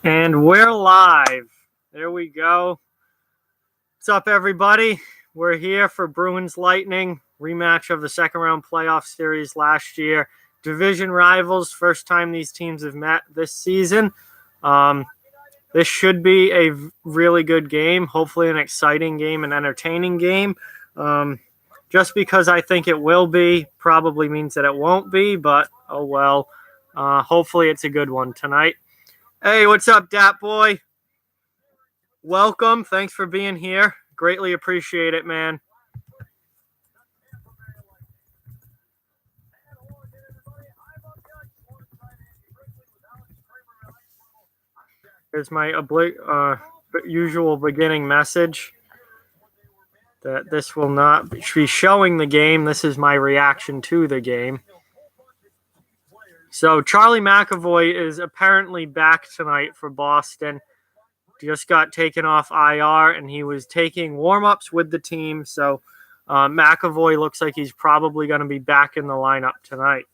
And we're live. There we go. What's up, everybody? We're here for Bruins Lightning, rematch of the second round playoff series last year. Division rivals, first time these teams have met this season. This should be a really good game, hopefully an exciting game, an entertaining game. Just because I think it will be probably means that it won't be, but oh well. Hopefully it's a good one tonight. Hey, what's up, Dat Boy? Welcome. Thanks for being here. Greatly appreciate it, man. Here's my usual beginning message that this will not be showing the game. This is my reaction to the game. So Charlie McAvoy is apparently back tonight for Boston. Just got taken off IR, and he was taking warm-ups with the team. So McAvoy looks like he's probably going to be back in the lineup tonight.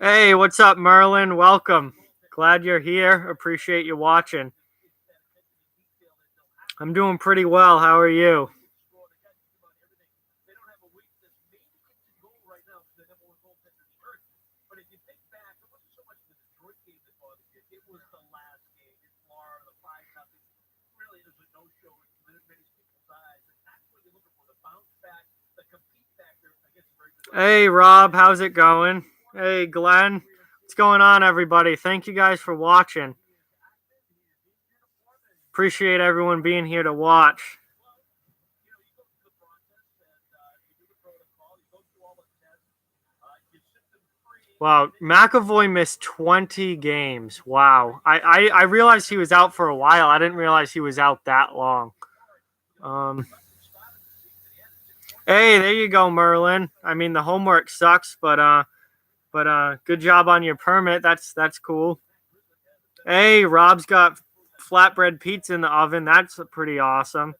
Hey, what's up, Merlin? Welcome. Glad you're here. Appreciate you watching. I'm doing pretty well. How are you? Hey, Rob, how's it going? Hey, Glenn, what's going on, everybody? Thank you guys for watching. Appreciate everyone being here to watch. Wow, McAvoy missed 20 games. Wow. I realized he was out for a while. I didn't realize he was out that long. Hey, there you go, Merlin. I mean, the homework sucks, but good job on your permit. That's cool. Hey, Rob's got flatbread pizza in the oven. That's pretty awesome.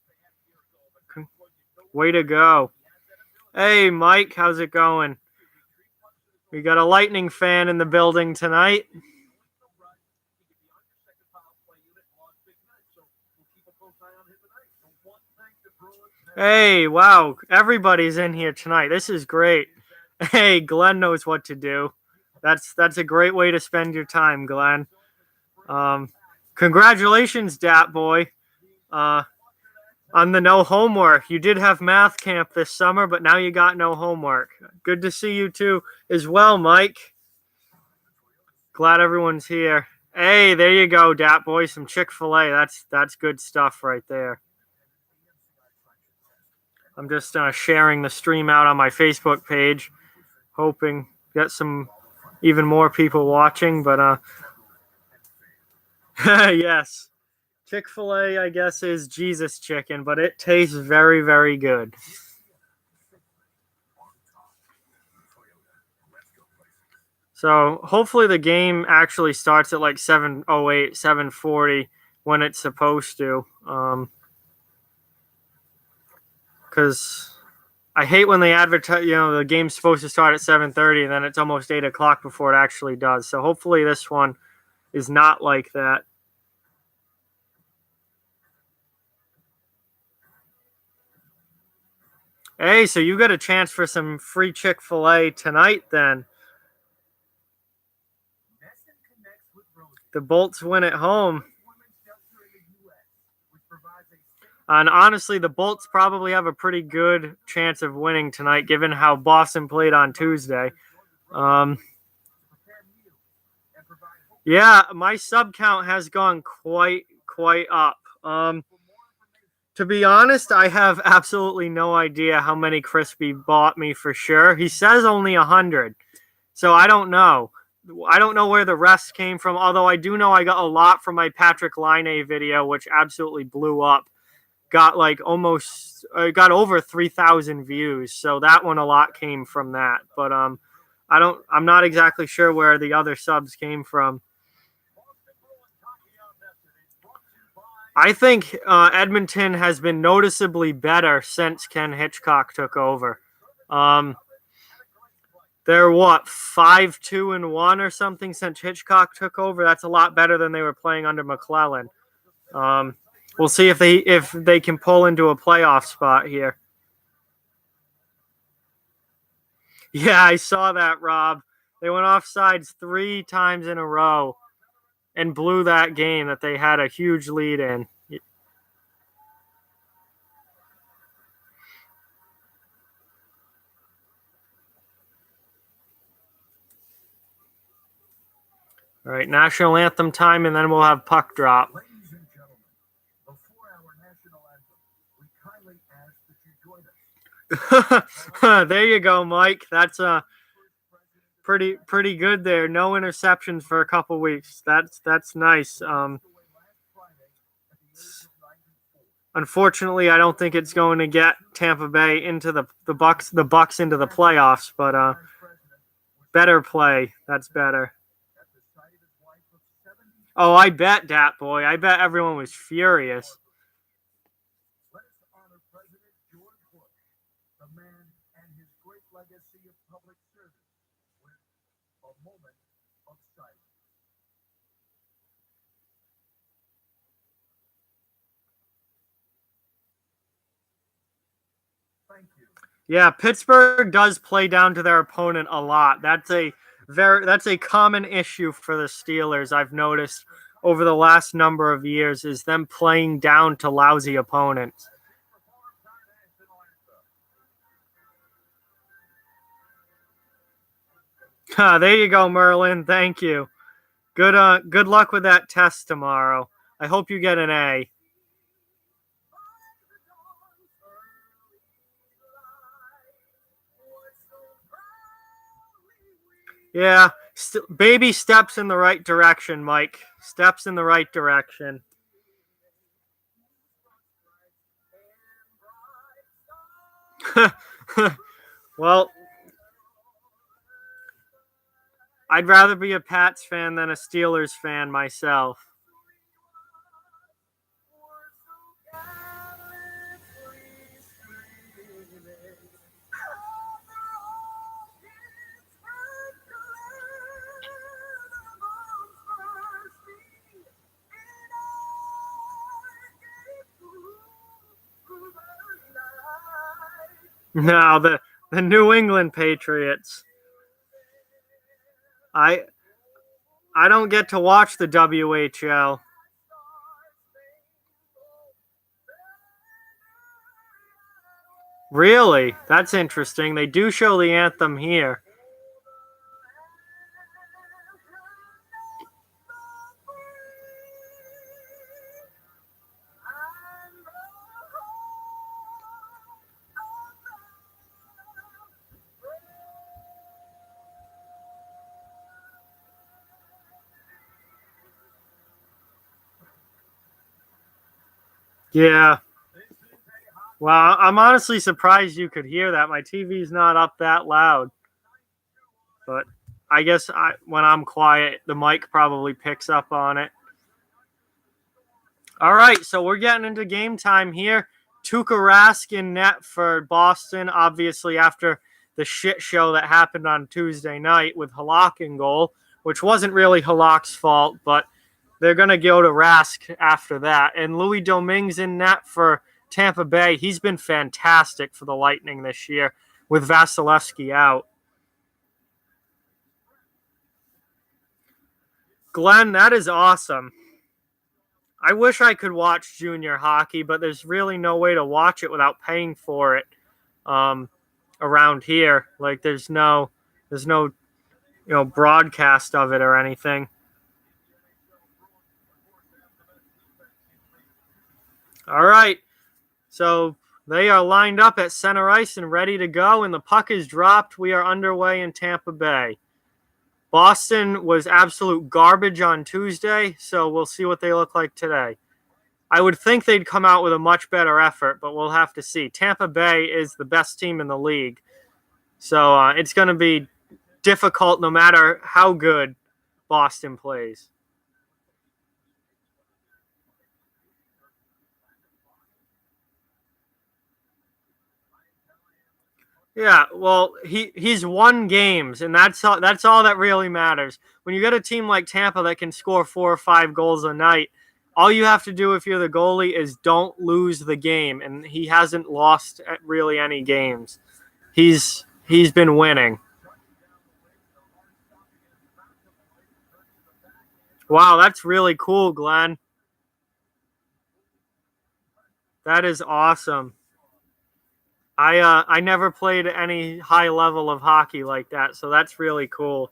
Way to go. Hey, Mike, how's it going? We got a Lightning fan in the building tonight. Hey, wow, everybody's in here tonight. This is great. Hey, Glenn knows what to do. That's a great way to spend your time, Glenn. Congratulations, Dat Boy, on the no homework. You did have math camp this summer, but now you got no homework. Good to see you too as well, Mike. Glad everyone's here. Hey, there you go, Dat Boy. Some Chick-fil-A. That's good stuff right there. I'm just sharing the stream out on my Facebook page, hoping get some even more people watching. But yes, Chick-fil-A, I guess, is Jesus chicken, but it tastes very, very good. So hopefully the game actually starts at like 7:08, 7:40 when it's supposed to. Because I hate when they advertise, the game's supposed to start at 7:30 and then it's almost 8 o'clock before it actually does. So hopefully this one is not like that. Hey, so you got a chance for some free Chick-fil-A tonight then. The Bolts win at home. And honestly, the Bolts probably have a pretty good chance of winning tonight, given how Boston played on Tuesday. Yeah, my sub count has gone quite up. To be honest, I have absolutely no idea how many Crispy bought me for sure. He says only 100, so I don't know. I don't know where the rest came from, although I do know I got a lot from my Patrick Laine video, which absolutely blew up. Got like got over 3,000 views, so that one a lot came from that. But I'm not exactly sure where the other subs came from. I think Edmonton has been noticeably better since Ken Hitchcock took over. They're what, 5-2-1 or something since Hitchcock took over. That's a lot better than they were playing under McClellan. We'll see if they can pull into a playoff spot here. Yeah, I saw that, Rob. They went offsides 3 times in a row and blew that game that they had a huge lead in. All right, national anthem time, and then we'll have puck drop. Ladies and gentlemen, before our national anthem, we kindly ask that you join us. There you go, Mike. That's pretty good there. No interceptions for a couple weeks. That's nice. Unfortunately, I don't think it's going to get Tampa Bay into the Bucks into the playoffs, but better play. That's better. Oh, I bet, Dat Boy. I bet everyone was furious. Let us honor President George Bush, the man and his great legacy of public service, with a moment of silence. Thank you. Yeah, Pittsburgh does play down to their opponent a lot. That's a common issue for the Steelers. I've noticed over the last number of years is them playing down to lousy opponents. There you go, Merlin. Thank you. Good luck with that test tomorrow. I hope you get an A. Yeah, baby steps in the right direction, Mike. Steps in the right direction. Well, I'd rather be a Pats fan than a Steelers fan myself. No, the New England Patriots. I don't get to watch the WHL. Really? That's interesting. They do show the anthem here. Yeah. Well, I'm honestly surprised you could hear that. My TV's not up that loud. But I guess when I'm quiet, the mic probably picks up on it. All right, so we're getting into game time here. Tuukka Rask in net for Boston, obviously after the shit show that happened on Tuesday night with Halak in goal, which wasn't really Halak's fault, but they're going to go to Rask after that. And Louis Dominguez in net for Tampa Bay. He's been fantastic for the Lightning this year with Vasilevsky out. Glenn, that is awesome. I wish I could watch junior hockey, but there's really no way to watch it without paying for it around here. Like there's no broadcast of it or anything. All right. So they are lined up at center ice and ready to go, and the puck is dropped. We are underway in Tampa Bay. Boston was absolute garbage on Tuesday, so we'll see what they look like today. I would think they'd come out with a much better effort, but we'll have to see. Tampa Bay is the best team in the league, so it's going to be difficult no matter how good Boston plays. Yeah, well, he's won games, and that's all that really matters. When you get a team like Tampa that can score 4 or 5 goals a night, all you have to do if you're the goalie is don't lose the game, and he hasn't lost really any games. He's been winning. Wow, that's really cool, Glenn. That is awesome. I never played any high level of hockey like that, so that's really cool.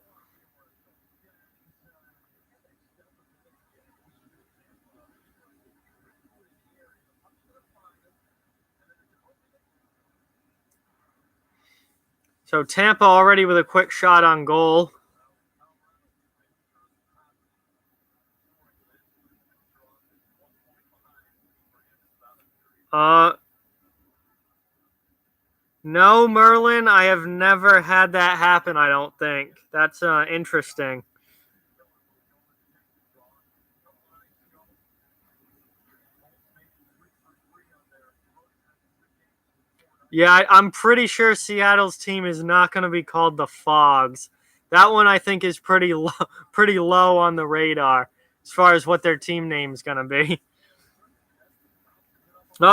So Tampa already with a quick shot on goal. Uh no, Merlin, I have never had that happen, I don't think. That's interesting. Yeah, I'm pretty sure Seattle's team is not going to be called the Fogs. That one I think is pretty low on the radar as far as what their team name is going to be.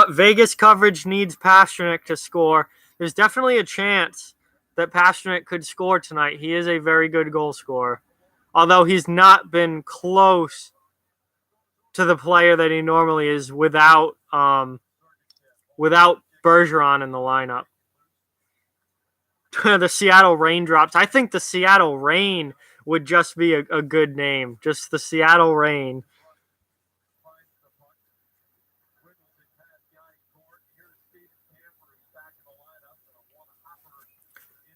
Vegas coverage needs Pastrnak to score. There's definitely a chance that Pastrnak could score tonight. He is a very good goal scorer, although he's not been close to the player that he normally is without Bergeron in the lineup. The Seattle Raindrops. I think the Seattle Rain would just be a good name. Just the Seattle Rain.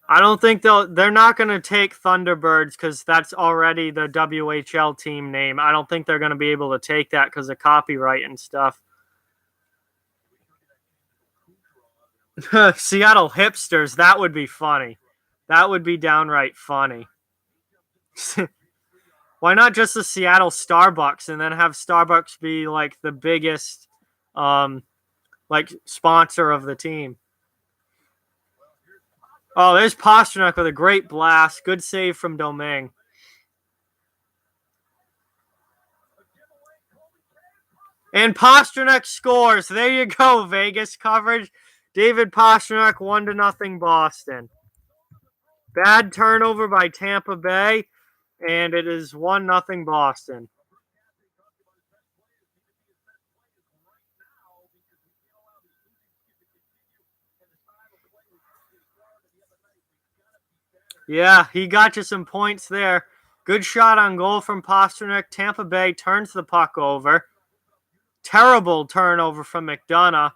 I don't think they're not going to take Thunderbirds because that's already the WHL team name. I don't think they're going to be able to take that because of copyright and stuff. Seattle Hipsters, that would be funny. That would be downright funny. Why not just the Seattle Starbucks and then have Starbucks be like the biggest like sponsor of the team? Oh, there's Pastrnak with a great blast. Good save from Domingue. And Pastrnak scores. There you go, Vegas coverage. David Pastrnak 1-0 Boston. Bad turnover by Tampa Bay, and it is 1-0 Boston. Yeah, he got you some points there. Good shot on goal from Pastrnak. Tampa Bay turns the puck over. Terrible turnover from McDonough.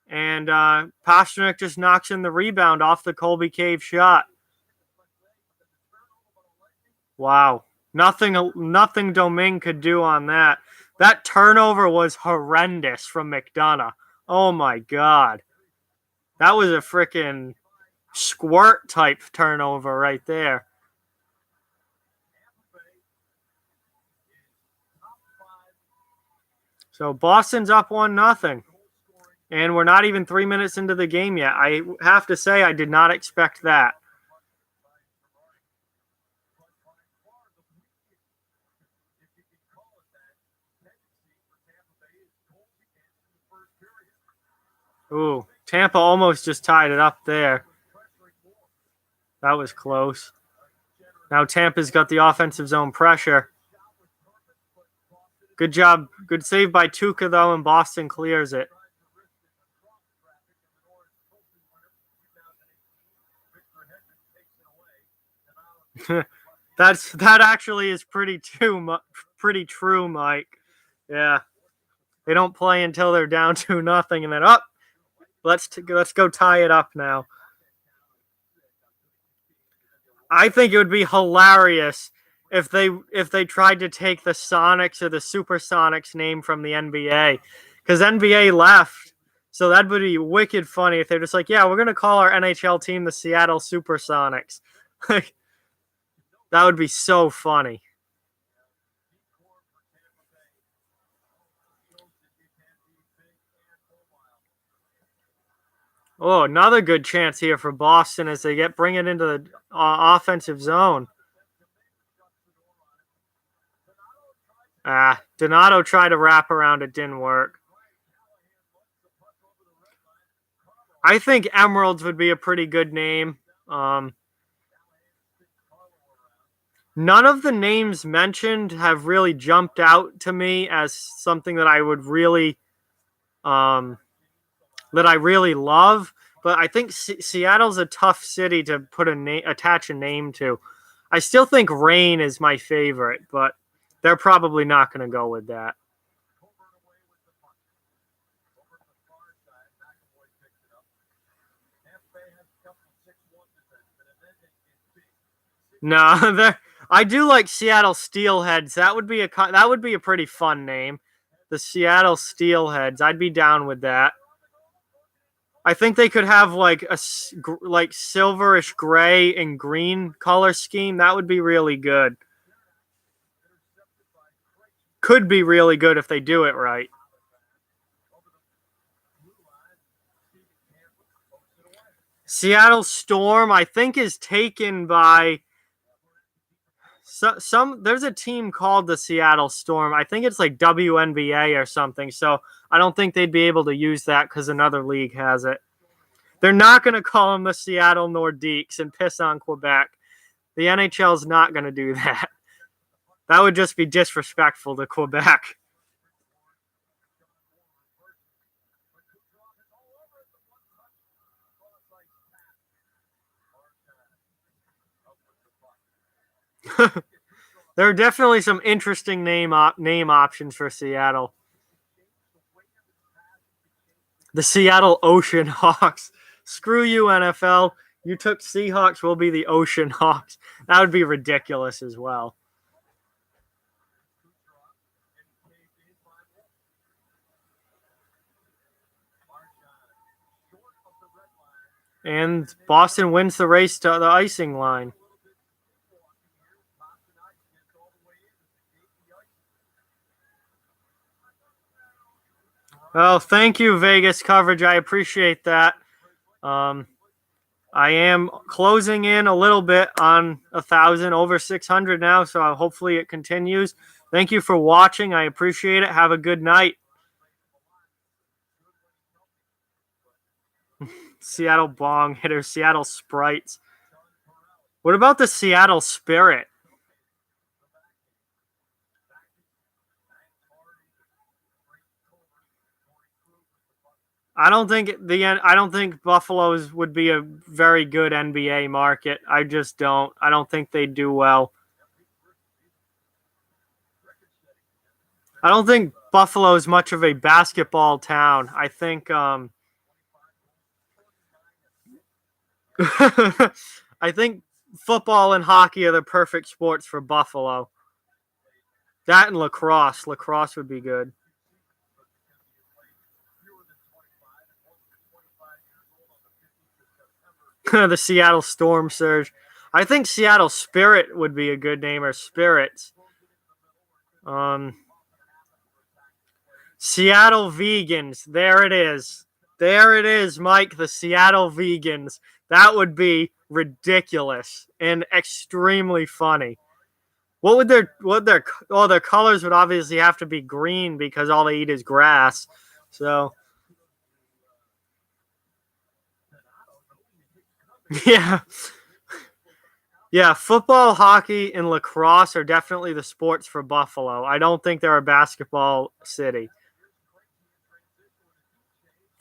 And Pastrnak just knocks in the rebound off the Colby Cave shot. Wow. Nothing Domingue could do on that. That turnover was horrendous from McDonough. Oh my God. That was a freaking squirt type turnover right there. So Boston's up 1-0. And we're not even 3 minutes into the game yet. I have to say I did not expect that. Ooh, Tampa almost just tied it up there. That was close. Now Tampa's got the offensive zone pressure. Good job. Good save by Tuukka, though, and Boston clears it. That actually is pretty true, Mike. Yeah. They don't play until they're down 2-0, and then up. Let's go tie it up now. I think it would be hilarious if they tried to take the Sonics or the Supersonics name from the NBA, because NBA left, so that would be wicked funny if they're just like, yeah, we're gonna call our NHL team the Seattle Supersonics. That would be so funny. Oh, another good chance here for Boston as they bring it into the offensive zone. Donato tried to wrap around. It didn't work. I think Emeralds would be a pretty good name. None of the names mentioned have really jumped out to me as something that I would really that I really love. But I think Seattle's a tough city to put attach a name to. I still think Rain is my favorite, but they're probably not going to go with that. No, I do like Seattle Steelheads. That would be a pretty fun name. The Seattle Steelheads. I'd be down with that. I think they could have like a like silverish gray and green color scheme. That would be really good. Could be really good if they do it right. Seattle Storm, I think, is taken by some. There's a team called the Seattle Storm. I think it's like WNBA or something. So I don't think they'd be able to use that because another league has it. They're not going to call them the Seattle Nordiques and piss on Quebec. The NHL's not going to do that. That would just be disrespectful to Quebec. There are definitely some interesting name options for Seattle. The Seattle Ocean Hawks. Screw you, NFL. You took Seahawks, we'll be the Ocean Hawks. That would be ridiculous as well. And Boston wins the race to the icing line. Oh, thank you, Vegas coverage. I appreciate that. I am closing in a little bit on 1,000, over 600 now, so hopefully it continues. Thank you for watching. I appreciate it. Have a good night. Seattle Bong Hitters, Seattle Sprites. What about the Seattle Spirit? I don't think Buffalo's would be a very good NBA market. I just don't. I don't think they'd do well. I don't think Buffalo is much of a basketball town. I think I think football and hockey are the perfect sports for Buffalo. That and lacrosse. Lacrosse would be good. The Seattle Storm Surge. I think Seattle Spirit would be a good name, or Spirits. Seattle Vegans. There it is. There it is, Mike. The Seattle Vegans. That would be ridiculous and extremely funny. Their colors would obviously have to be green because all they eat is grass. So yeah. Yeah, football, hockey, and lacrosse are definitely the sports for Buffalo. I don't think they're a basketball city.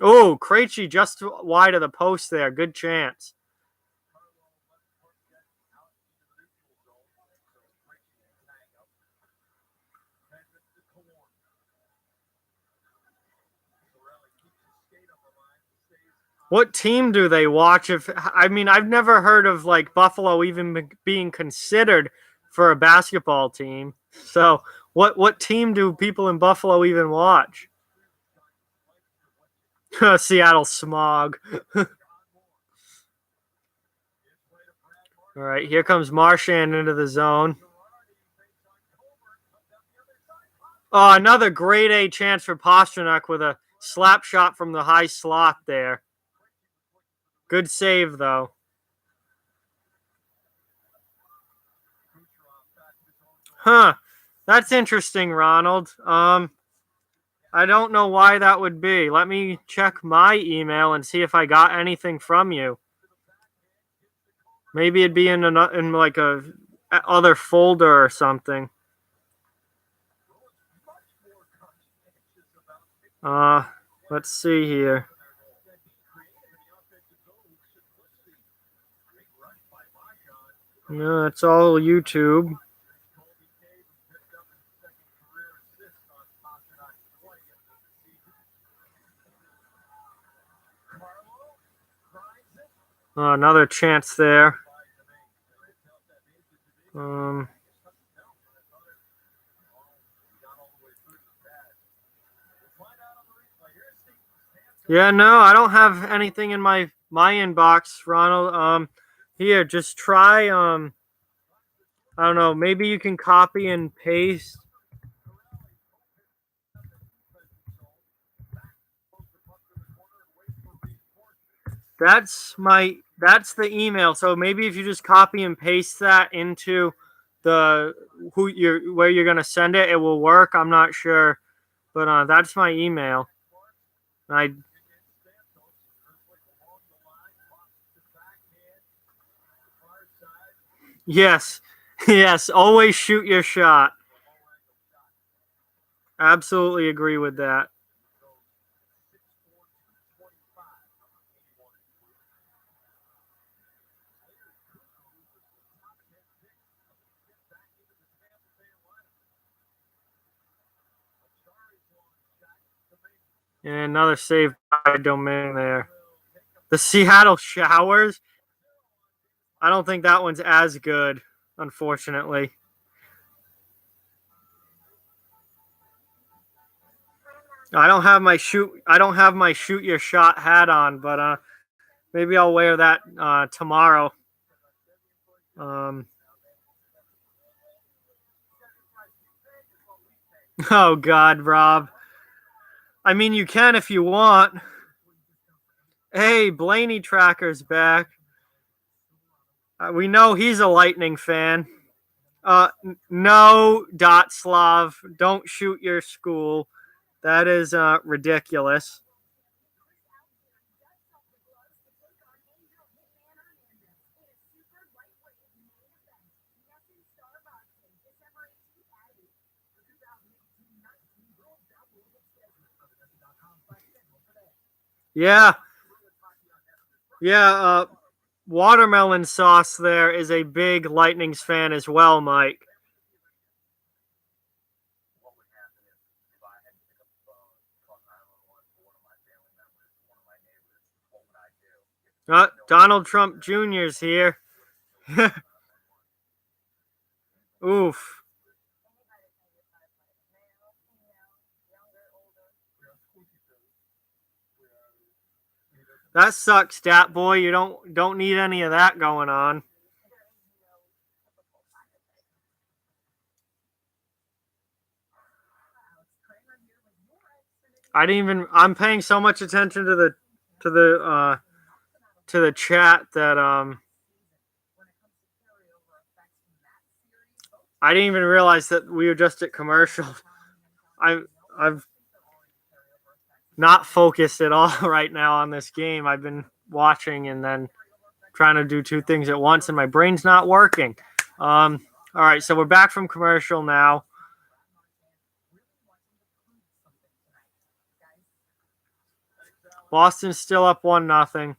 Oh, Krejci just wide of the post there. Good chance. What team do they watch? I've never heard of like Buffalo even being considered for a basketball team. So, what team do people in Buffalo even watch? Seattle Smog. All right, here comes Marchand into the zone. Oh, another grade A chance for Pasternak with a slap shot from the high slot there. Good save, though. Huh. That's interesting, Ronald. I don't know why that would be. Let me check my email and see if I got anything from you. Maybe it'd be in like a other folder or something. Let's see here. No, it's all YouTube. Another chance there. Yeah, no, I don't have anything in my inbox, Ronald. Here, just try. I don't know. Maybe you can copy and paste. That's the email. So maybe if you just copy and paste that into where you're gonna send it, it will work. I'm not sure, but that's my email. Yes, yes. Always shoot your shot. Absolutely agree with that. And another save by Domingue there. The Seattle Showers. I don't think that one's as good, unfortunately. I don't have my shoot your shot hat on, but maybe I'll wear that tomorrow. Oh God, Rob. I mean, you can if you want. Hey, Blaney Tracker's back. We know he's a Lightning fan. No, Dotslav, don't shoot your school. That is ridiculous. Yeah. Yeah, Watermelon Sauce there is a big Lightnings fan as well, Mike. Donald Trump Jr.'s here. Oof. That sucks, Stat Boy. You don't need any of that going on. I'm paying so much attention to the chat that I didn't even realize that we were just at commercial. I've not focused at all right now on this game. I've been watching and then trying to do two things at once, and my brain's not working. All right, so we're back from commercial now. Boston's still up 1-0.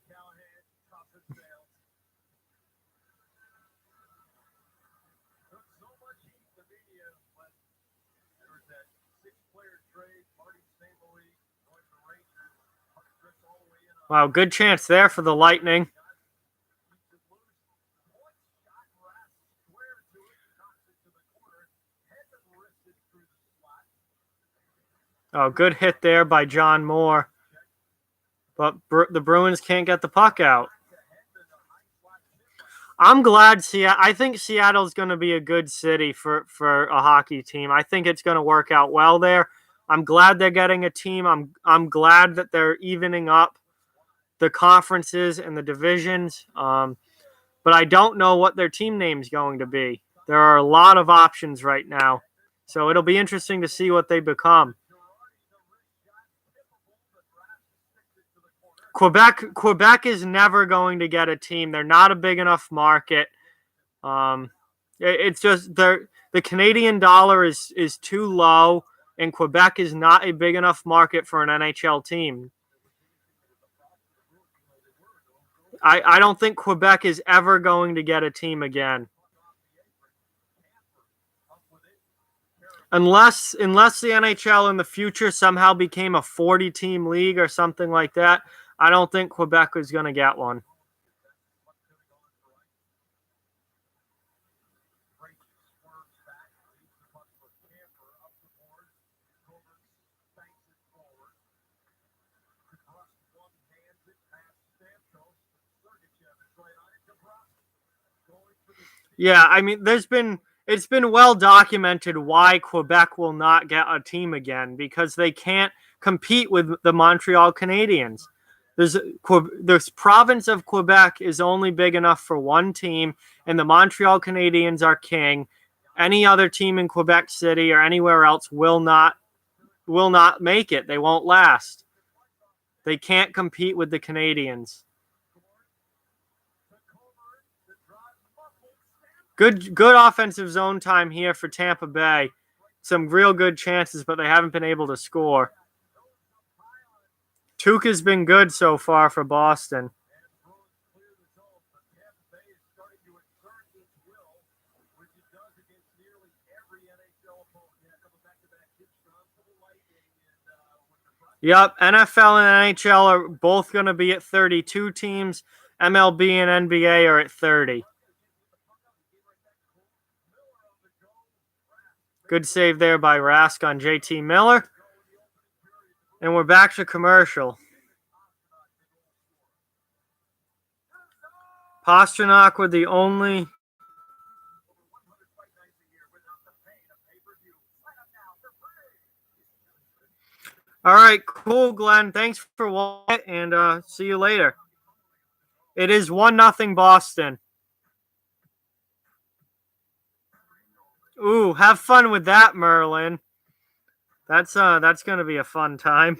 Wow, good chance there for the Lightning. Oh, good hit there by John Moore. But the Bruins can't get the puck out. I'm glad I think Seattle's going to be a good city for a hockey team. I think it's going to work out well there. I'm glad they're getting a team. I'm glad that they're evening up the conferences and the divisions. But I don't know what their team name is going to be. There are a lot of options right now. So it'll be interesting to see what they become. Quebec is never going to get a team. They're not a big enough market. It's just the Canadian dollar is too low, and Quebec is not a big enough market for an NHL team. I don't think Quebec is ever going to get a team again. Unless the NHL in the future somehow became a 40-team league or something like that, I don't think Quebec is going to get one. Yeah, I mean, it's been well documented why Quebec will not get a team again, because they can't compete with the Montreal Canadiens. This province of Quebec is only big enough for one team, and the Montreal Canadiens are king. Any other team in Quebec City or anywhere else will not make it. They won't last. They can't compete with the Canadiens. Good offensive zone time here for Tampa Bay. Some real good chances, but they haven't been able to score. Tuukka's been good so far for Boston. Yep, NFL and NHL are both going to be at 32 teams. MLB and NBA are at 30. Good save there by Rask on JT Miller. And we're back to commercial. Pastrnak with the only... All right, cool, Glenn. Thanks for watching, and see you later. It is 1-0 Boston. Ooh, have fun with that, Merlin. That's going to be a fun time.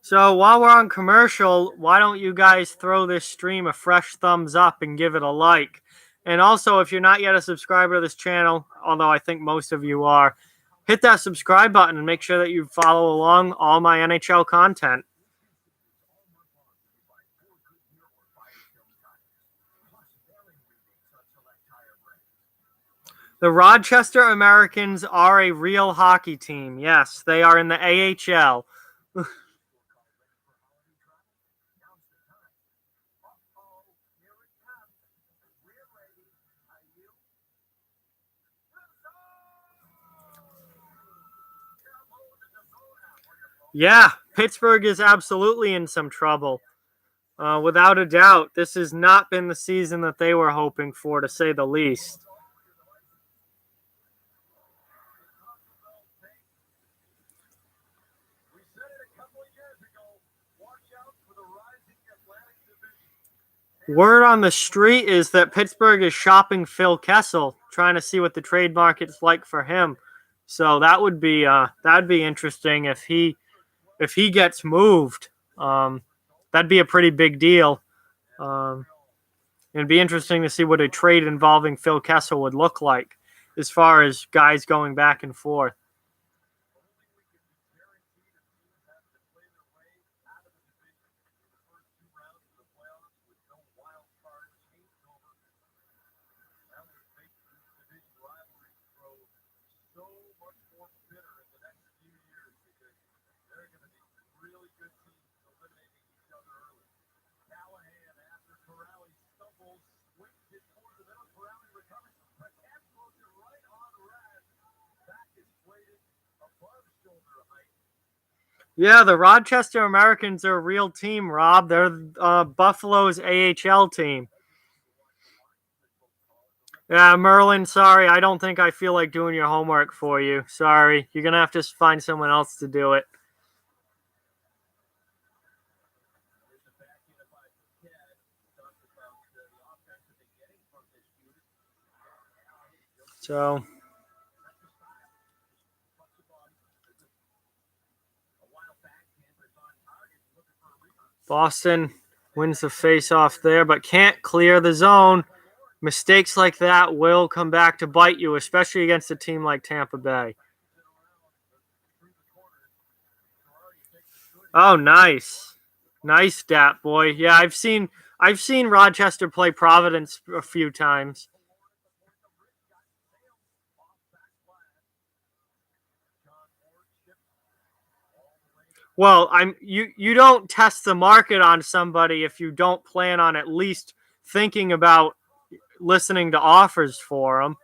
So while we're on commercial, why don't you guys throw this stream a fresh thumbs up and give it a like? And also, if you're not yet a subscriber to this channel, although I think most of you are, hit that subscribe button and make sure that you follow along all my NHL content. The Rochester Americans are a real hockey team. Yes, they are in the AHL. Yeah, Pittsburgh is absolutely in some trouble. Without a doubt, this has not been the season that they were hoping for, to say the least. Word on the street is that Pittsburgh is shopping Phil Kessel, trying to see what the trade market's like for him. So that'd be interesting if he gets moved. That'd be a pretty big deal. It'd be interesting to see what a trade involving Phil Kessel would look like, as far as guys going back and forth. Yeah, the Rochester Americans are a real team, Rob. They're Buffalo's AHL team. Yeah, Merlin, sorry. I don't think I feel like doing your homework for you. Sorry. You're going to have to find someone else to do it. So, Boston wins the face-off there, but can't clear the zone. Mistakes like that will come back to bite you, especially against a team like Tampa Bay. Oh, nice. Nice stat, boy. Yeah, I've seen Rochester play Providence a few times. Well, you don't test the market on somebody if you don't plan on at least thinking about listening to offers for them.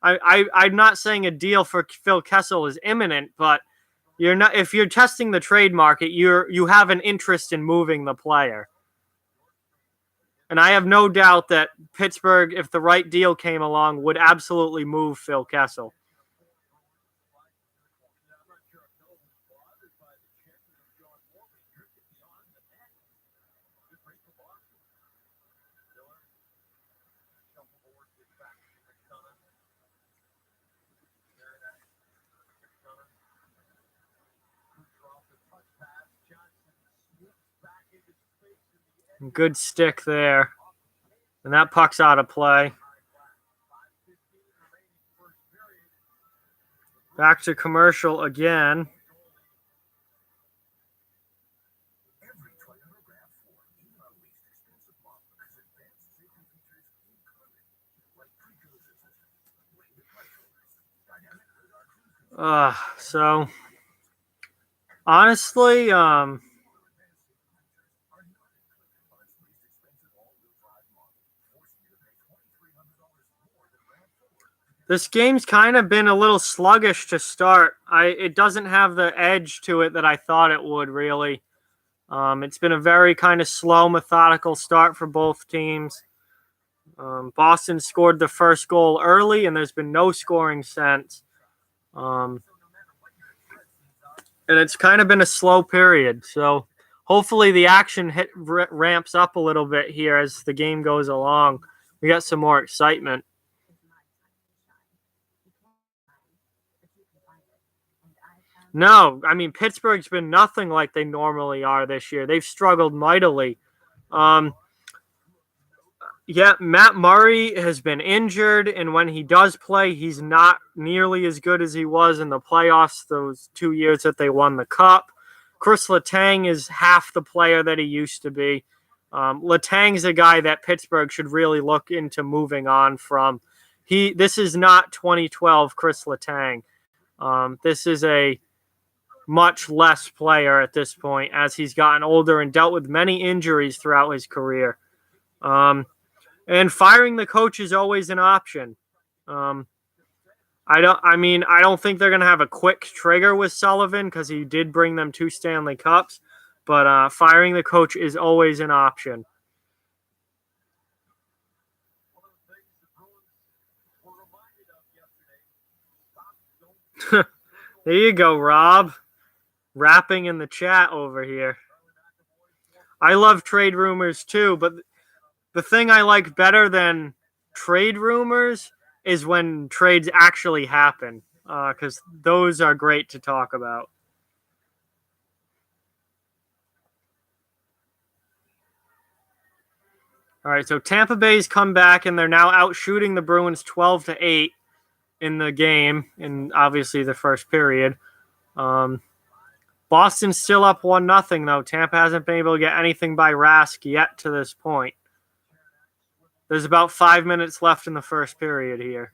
I'm not saying a deal for Phil Kessel is imminent, but you're not if you're testing the trade market, you have an interest in moving the player. And I have no doubt that Pittsburgh, if the right deal came along, would absolutely move Phil Kessel. Good stick there. And that puck's out of play. Back to commercial again. So honestly, this game's kind of been a little sluggish to start. It doesn't have the edge to it that I thought it would, really. It's been a very kind of slow, methodical start for both teams. Boston scored the first goal early, and there's been no scoring since. And it's kind of been a slow period. So hopefully the action ramps up a little bit here as the game goes along. We got some more excitement. No, I mean, Pittsburgh's been nothing like they normally are this year. They've struggled mightily. Yeah, Matt Murray has been injured, and when he does play, he's not nearly as good as he was in the playoffs those 2 years that they won the Cup. Chris Letang is half the player that he used to be. Letang's a guy that Pittsburgh should really look into moving on from. This is not 2012 Chris Letang. This is a much less player at this point as he's gotten older and dealt with many injuries throughout his career. And firing the coach is always an option. I don't think they're going to have a quick trigger with Sullivan because he did bring them 2 Stanley Cups, but firing the coach is always an option. There you go, Rob. Rapping in the chat over here. I love trade rumors too, but the thing I like better than trade rumors is when trades actually happen, because those are great to talk about. All right, so Tampa Bay's come back, and they're now out shooting the Bruins 12-8 in the game, in obviously the first period. Boston's still up 1-0, though. Tampa hasn't been able to get anything by Rask yet to this point. There's about 5 minutes left in the first period here.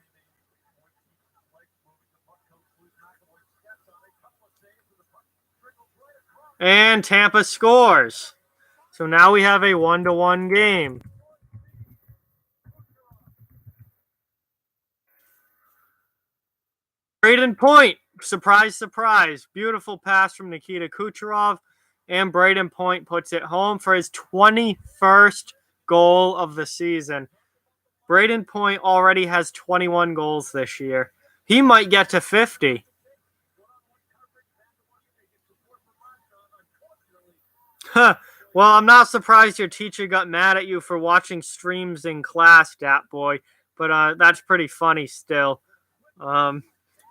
And Tampa scores. So now we have a 1-1 game. Braden Point. Surprise, surprise. Beautiful pass from Nikita Kucherov. And Braden Point puts it home for his 21st goal of the season. Braden Point already has 21 goals this year. He might get to 50. Huh. Well, I'm not surprised your teacher got mad at you for watching streams in class, Dat Boy. But that's pretty funny still. But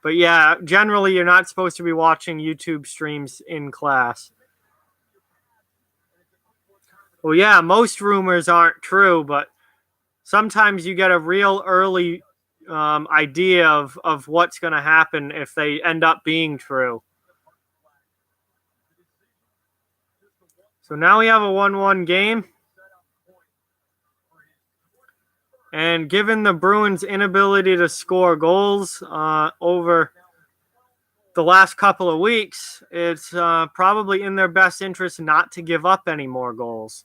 yeah, generally you're not supposed to be watching YouTube streams in class. Well, yeah, most rumors aren't true, but sometimes you get a real early idea of what's going to happen if they end up being true. So now we have a 1-1 game. And given the Bruins' inability to score goals over the last couple of weeks, it's probably in their best interest not to give up any more goals.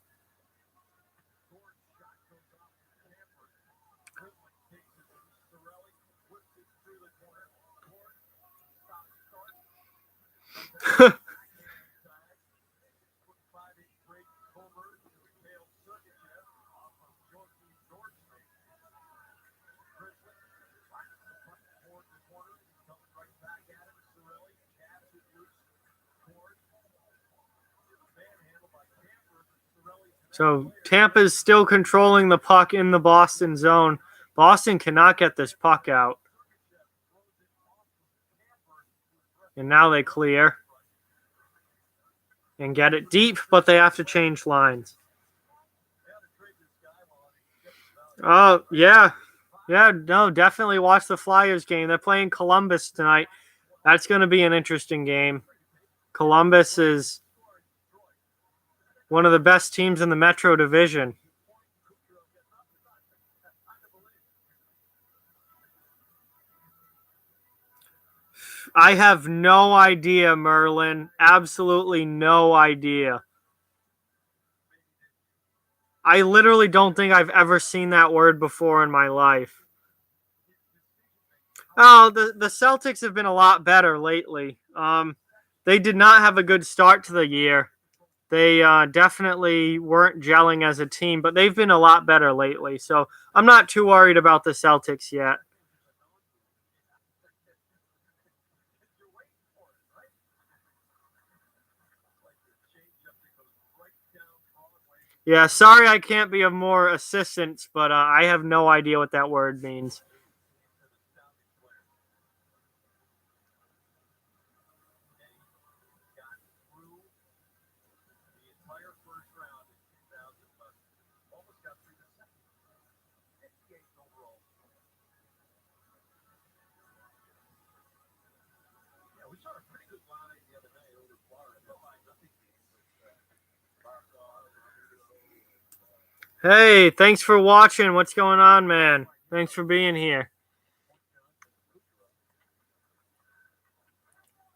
So Tampa is still controlling the puck in the Boston zone. Boston cannot get this puck out. And now they clear and get it deep, but they have to change lines. Oh, yeah. Yeah, no, definitely watch the Flyers game. They're playing Columbus tonight. That's going to be an interesting game. Columbus is one of the best teams in the Metro Division. I have no idea, Merlin. Absolutely no idea. I literally don't think I've ever seen that word before in my life. Oh, the Celtics have been a lot better lately. They did not have a good start to the year. They definitely weren't gelling as a team, but they've been a lot better lately. So I'm not too worried about the Celtics yet. Yeah, sorry I can't be of more assistance, but I have no idea what that word means. Hey, thanks for watching. What's going on, man? Thanks for being here.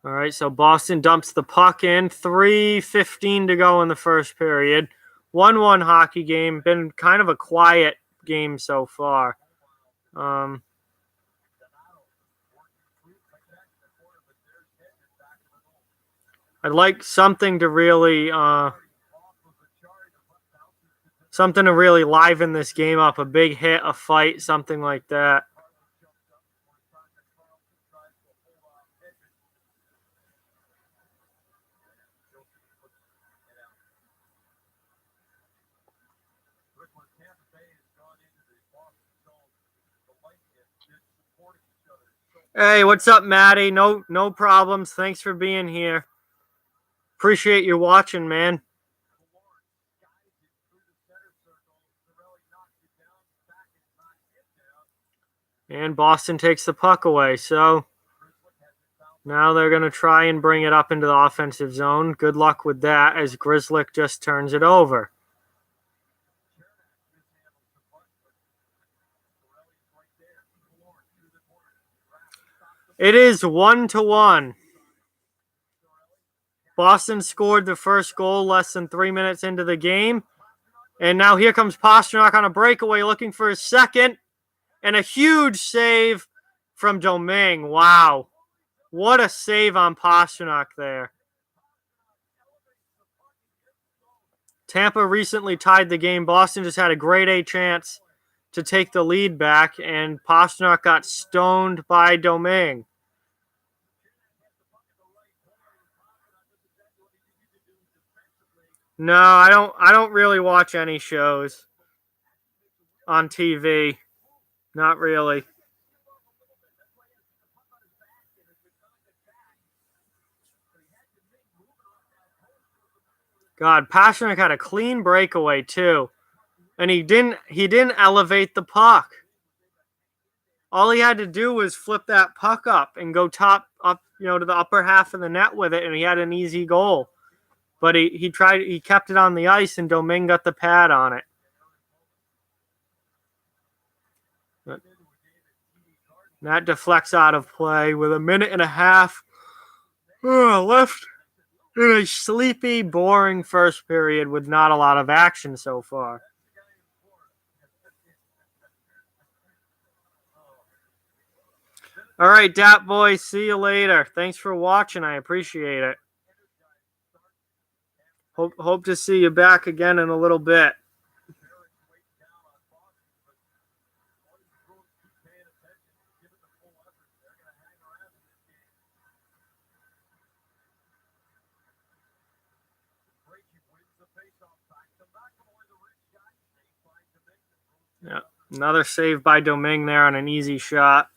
All right, so Boston dumps the puck in. 3:15 to go in the first period. 1-1 hockey game. Been kind of a quiet game so far. I'd like something to really liven this game up. A big hit, a fight, something like that. Hey, what's up, Maddie? No problems. Thanks for being here. Appreciate you watching, man. And Boston takes the puck away. So now they're going to try and bring it up into the offensive zone. Good luck with that as Grzelcyk just turns it over. It is 1-1. Boston scored the first goal less than 3 minutes into the game. And now here comes Pastrnak on a breakaway looking for his second. And a huge save from Domingue. Wow. What a save on Pastrnak there. Tampa recently tied the game. Boston just had a grade A chance to take the lead back, and Pastrnak got stoned by Domingue. No, I don't really watch any shows on TV. Not really. God, Pastrnak had a clean breakaway too. And he didn't elevate the puck. All he had to do was flip that puck up and go top up, to the upper half of the net with it, and he had an easy goal. But he kept it on the ice, and Domingue got the pad on it. That deflects out of play with a minute and a half left in a sleepy, boring first period with not a lot of action so far. All right, Dat Boy, see you later. Thanks for watching. I appreciate it. Hope to see you back again in a little bit. Yeah, another save by Domingue there on an easy shot.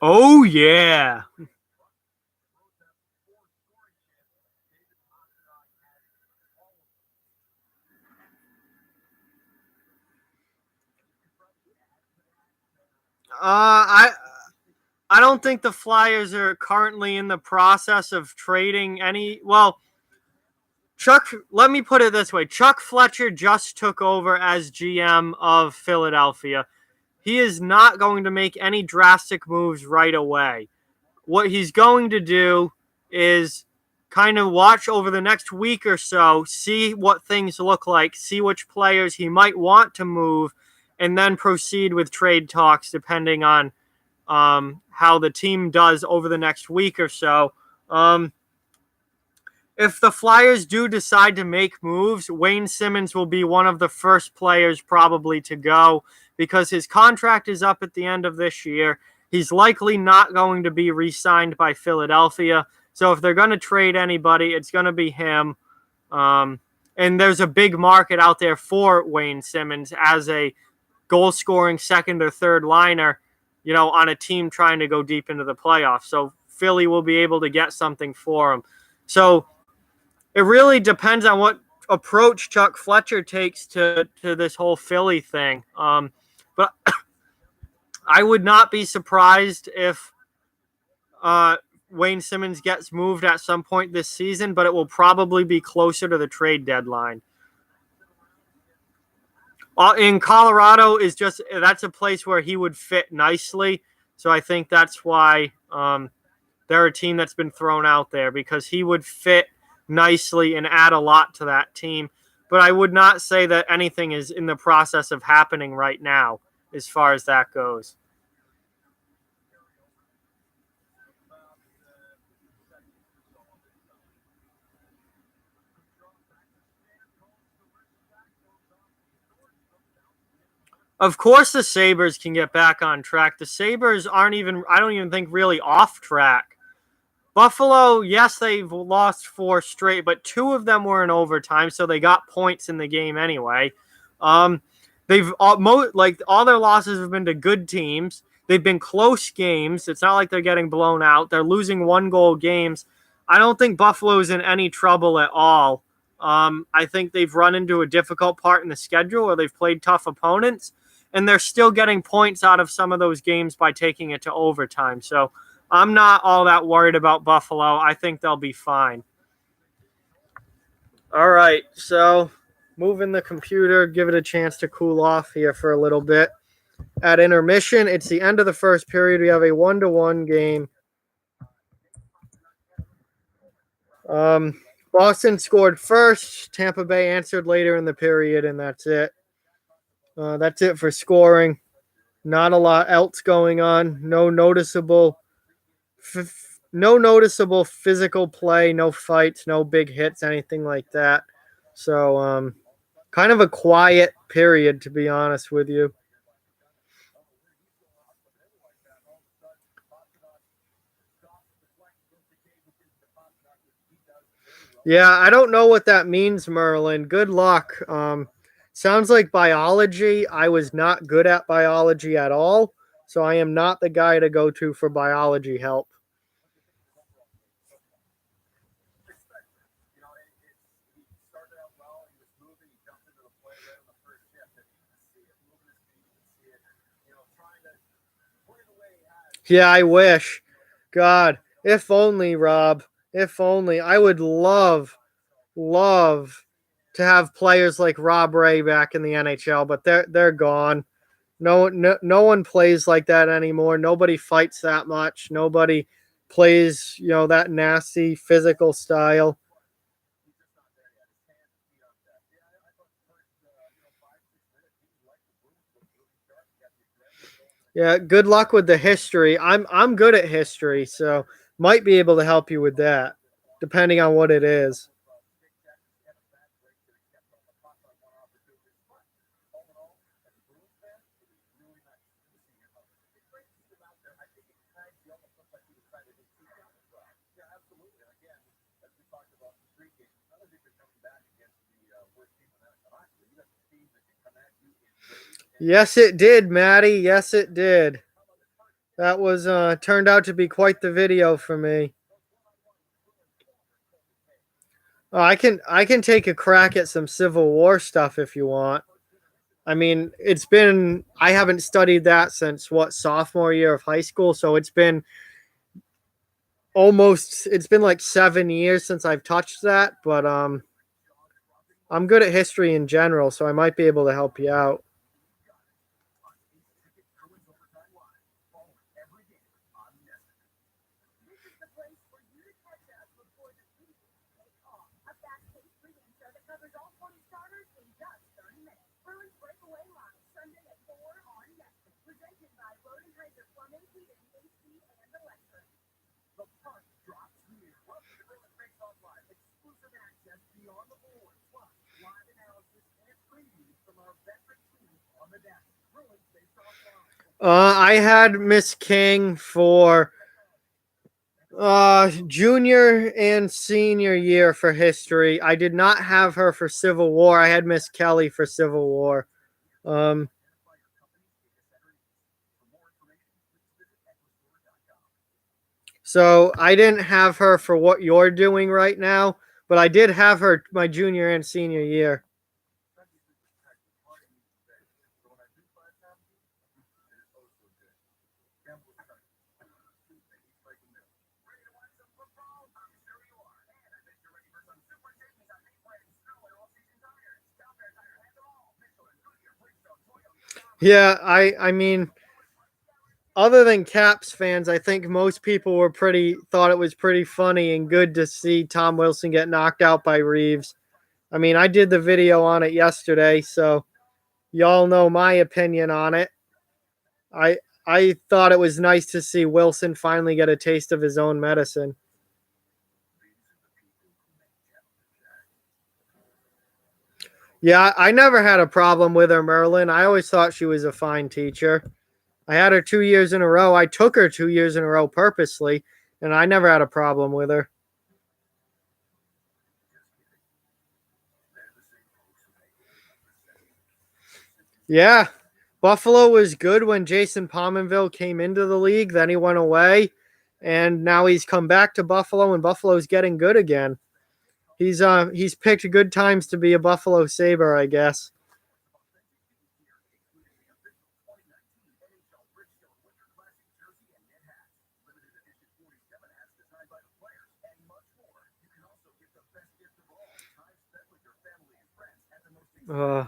Oh, yeah. I don't think the Flyers are currently in the process of trading any. Well, let me put it this way. Chuck Fletcher just took over as GM of Philadelphia. He is not going to make any drastic moves right away. What he's going to do is kind of watch over the next week or so, see what things look like, see which players he might want to move, and then proceed with trade talks depending on how the team does over the next week or so. If the Flyers do decide to make moves, Wayne Simmonds will be one of the first players probably to go because his contract is up at the end of this year. He's likely not going to be re-signed by Philadelphia. So if they're going to trade anybody, it's going to be him. And there's a big market out there for Wayne Simmonds as a goal-scoring second or third liner, on a team trying to go deep into the playoffs. So Philly will be able to get something for him. So it really depends on what approach Chuck Fletcher takes to this whole Philly thing. But I would not be surprised if Wayne Simmonds gets moved at some point this season, but it will probably be closer to the trade deadline. In Colorado that's a place where he would fit nicely. So I think that's why they're a team that's been thrown out there because he would fit nicely and add a lot to that team. But I would not say that anything is in the process of happening right now as far as that goes. Of course the Sabres can get back on track. The Sabres I don't even think really off track. Buffalo, yes, they've lost 4 straight, but 2 of them were in overtime, so they got points in the game anyway. They've all their losses have been to good teams. They've been close games. It's not like they're getting blown out. They're losing 1-goal games. I don't think Buffalo's in any trouble at all. I think they've run into a difficult part in the schedule where they've played tough opponents, and they're still getting points out of some of those games by taking it to overtime. So I'm not all that worried about Buffalo. I think they'll be fine. All right, so moving the computer, give it a chance to cool off here for a little bit. At intermission, it's the end of the first period. We have a 1-1 game. Boston scored first. Tampa Bay answered later in the period, and that's it. That's it for scoring. Not a lot else going on. No noticeable no noticeable physical play, no fights, no big hits, anything like that. So kind of a quiet period, to be honest with you. Yeah, I don't know what that means, Merlin. Good luck. Sounds like biology. I was not good at biology at all, so I am not the guy to go to for biology help. Yeah, I wish. God, if only, Rob. If only. I would love to have players like Rob Ray back in the NHL, but they're gone. No one plays like that anymore. Nobody fights that much. Nobody plays, that nasty physical style. Yeah, good luck with the history. I'm good at history, so might be able to help you with that, depending on what it is. Yes, it did, Maddie. Yes, it did. That was turned out to be quite the video for me. I can take a crack at some Civil War stuff if you want. I mean, I haven't studied that since sophomore year of high school, so it's been like 7 years since I've touched that, but I'm good at history in general, so I might be able to help you out. I had Miss King for junior and senior year for history. I did not have her for Civil War. I had Miss Kelly for Civil War. Um, so I didn't have her for what you're doing right now, but I did have her my junior and senior year. Yeah, I mean, other than Caps fans, I think most people thought it was pretty funny and good to see Tom Wilson get knocked out by Reeves. I mean, I did the video on it yesterday, so y'all know my opinion on it. I I thought it was nice to see Wilson finally get a taste of his own medicine. Yeah, I never had a problem with her, Merlin. I always thought she was a fine teacher. I had her 2 years in a row. I took her 2 years in a row purposely, and I never had a problem with her. Yeah, Buffalo was good when Jason Pominville came into the league. Then he went away, and now he's come back to Buffalo, and Buffalo's getting good again. He's picked good times to be a Buffalo Sabre, I guess. Uh,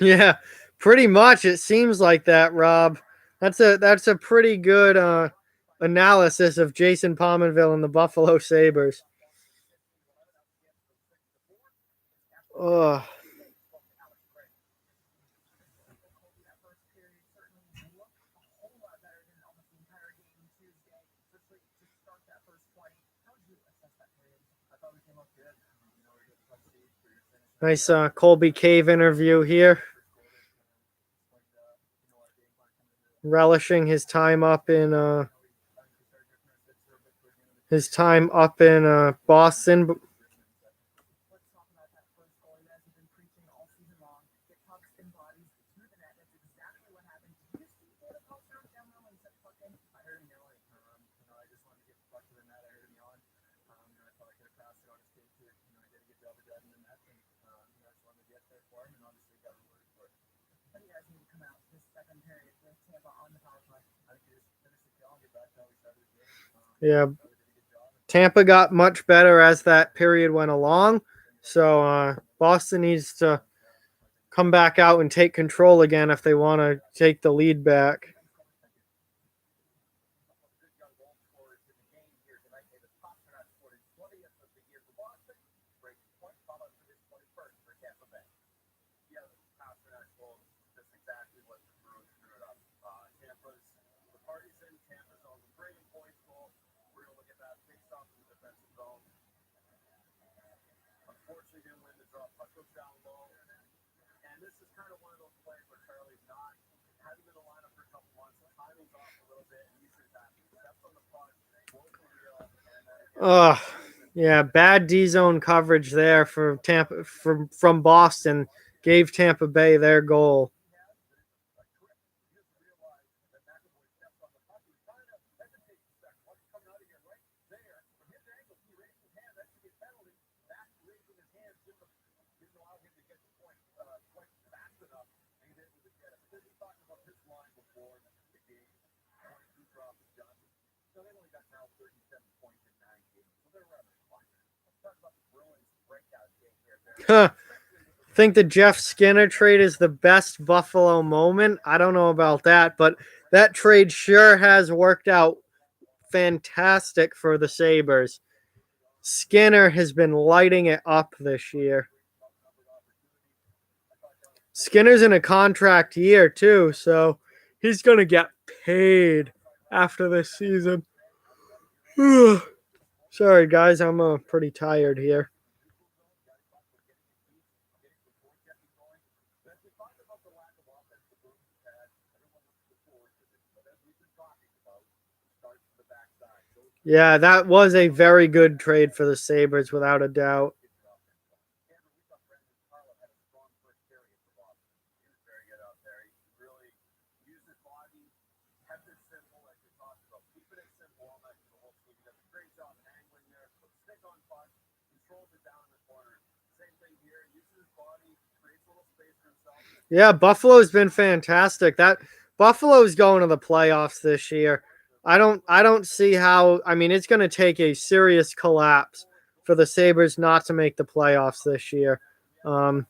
Yeah, pretty much. It seems like that, Rob. That's a pretty good analysis of Jason Pominville and the Buffalo Sabres. Ugh. Nice Colby Cave interview here. Relishing his time up in Boston. Yeah, Tampa got much better as that period went along. So Boston needs to come back out and take control again if they want to take the lead back. Ugh. Yeah, bad D zone coverage there for Tampa from Boston gave Tampa Bay their goal. Huh. Think the Jeff Skinner trade is the best Buffalo moment? I don't know about that, but that trade sure has worked out fantastic for the Sabres. Skinner has been lighting it up this year. Skinner's in a contract year too, so he's going to get paid after this season. Sorry, guys, I'm pretty tired here. Yeah, that was a very good trade for the Sabres, without a doubt. Yeah, Buffalo's been fantastic. That Buffalo's going to the playoffs this year. I don't see how. I mean, it's going to take a serious collapse for the Sabres not to make the playoffs this year. Um,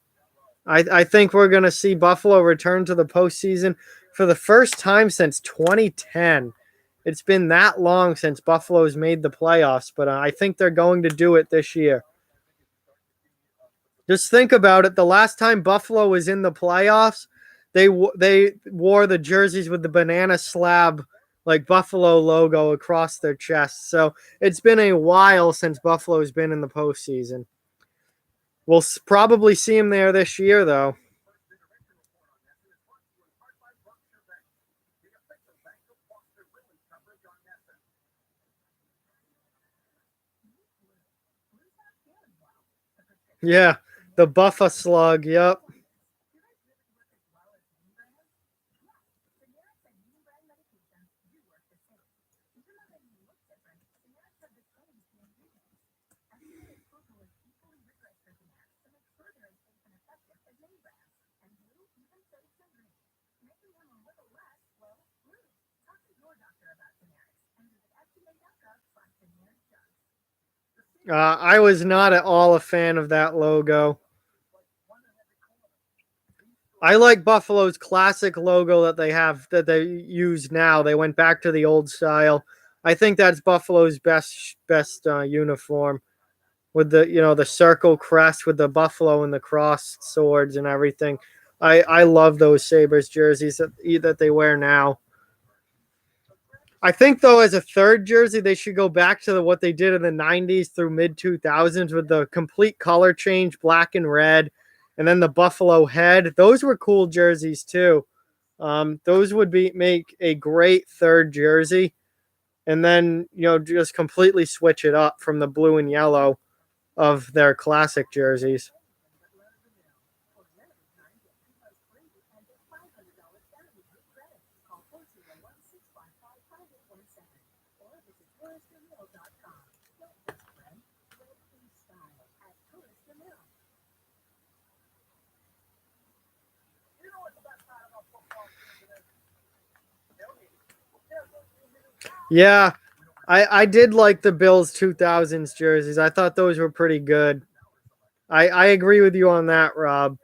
I think we're going to see Buffalo return to the postseason for the first time since 2010. It's been that long since Buffalo's made the playoffs, but I think they're going to do it this year. Just think about it. The last time Buffalo was in the playoffs, they wore the jerseys with the banana slab like Buffalo logo across their chest. So it's been a while since Buffalo's been in the postseason. We'll probably see him there this year, though. Yeah, the Buffa slug. Yep. I was not at all a fan of that logo. I like Buffalo's classic logo that they have that they use now. They went back to the old style. I think that's Buffalo's best uniform with the the circle crest with the buffalo and the cross swords and everything. I love those Sabres jerseys that they wear now. I think though, as a third jersey, they should go back to what they did in the '90s through mid 2000s with the complete color change, black and red, and then the buffalo head. Those were cool jerseys too. Those would make a great third jersey, and then just completely switch it up from the blue and yellow of their classic jerseys. Yeah, I did like the Bills 2000s jerseys. I thought those were pretty good. I agree with you on that, Rob.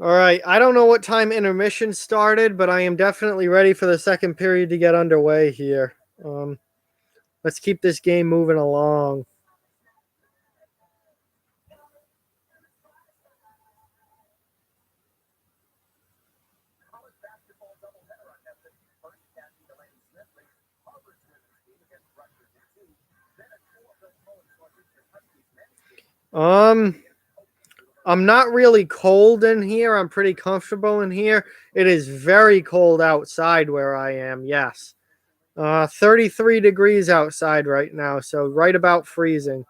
All right. I don't know what time intermission started, but I am definitely ready for the second period to get underway here. Let's keep this game moving along. Um, I'm not really cold in here. I'm pretty comfortable in here. It is very cold outside where I am. Yes. 33 degrees outside right now, so right about freezing.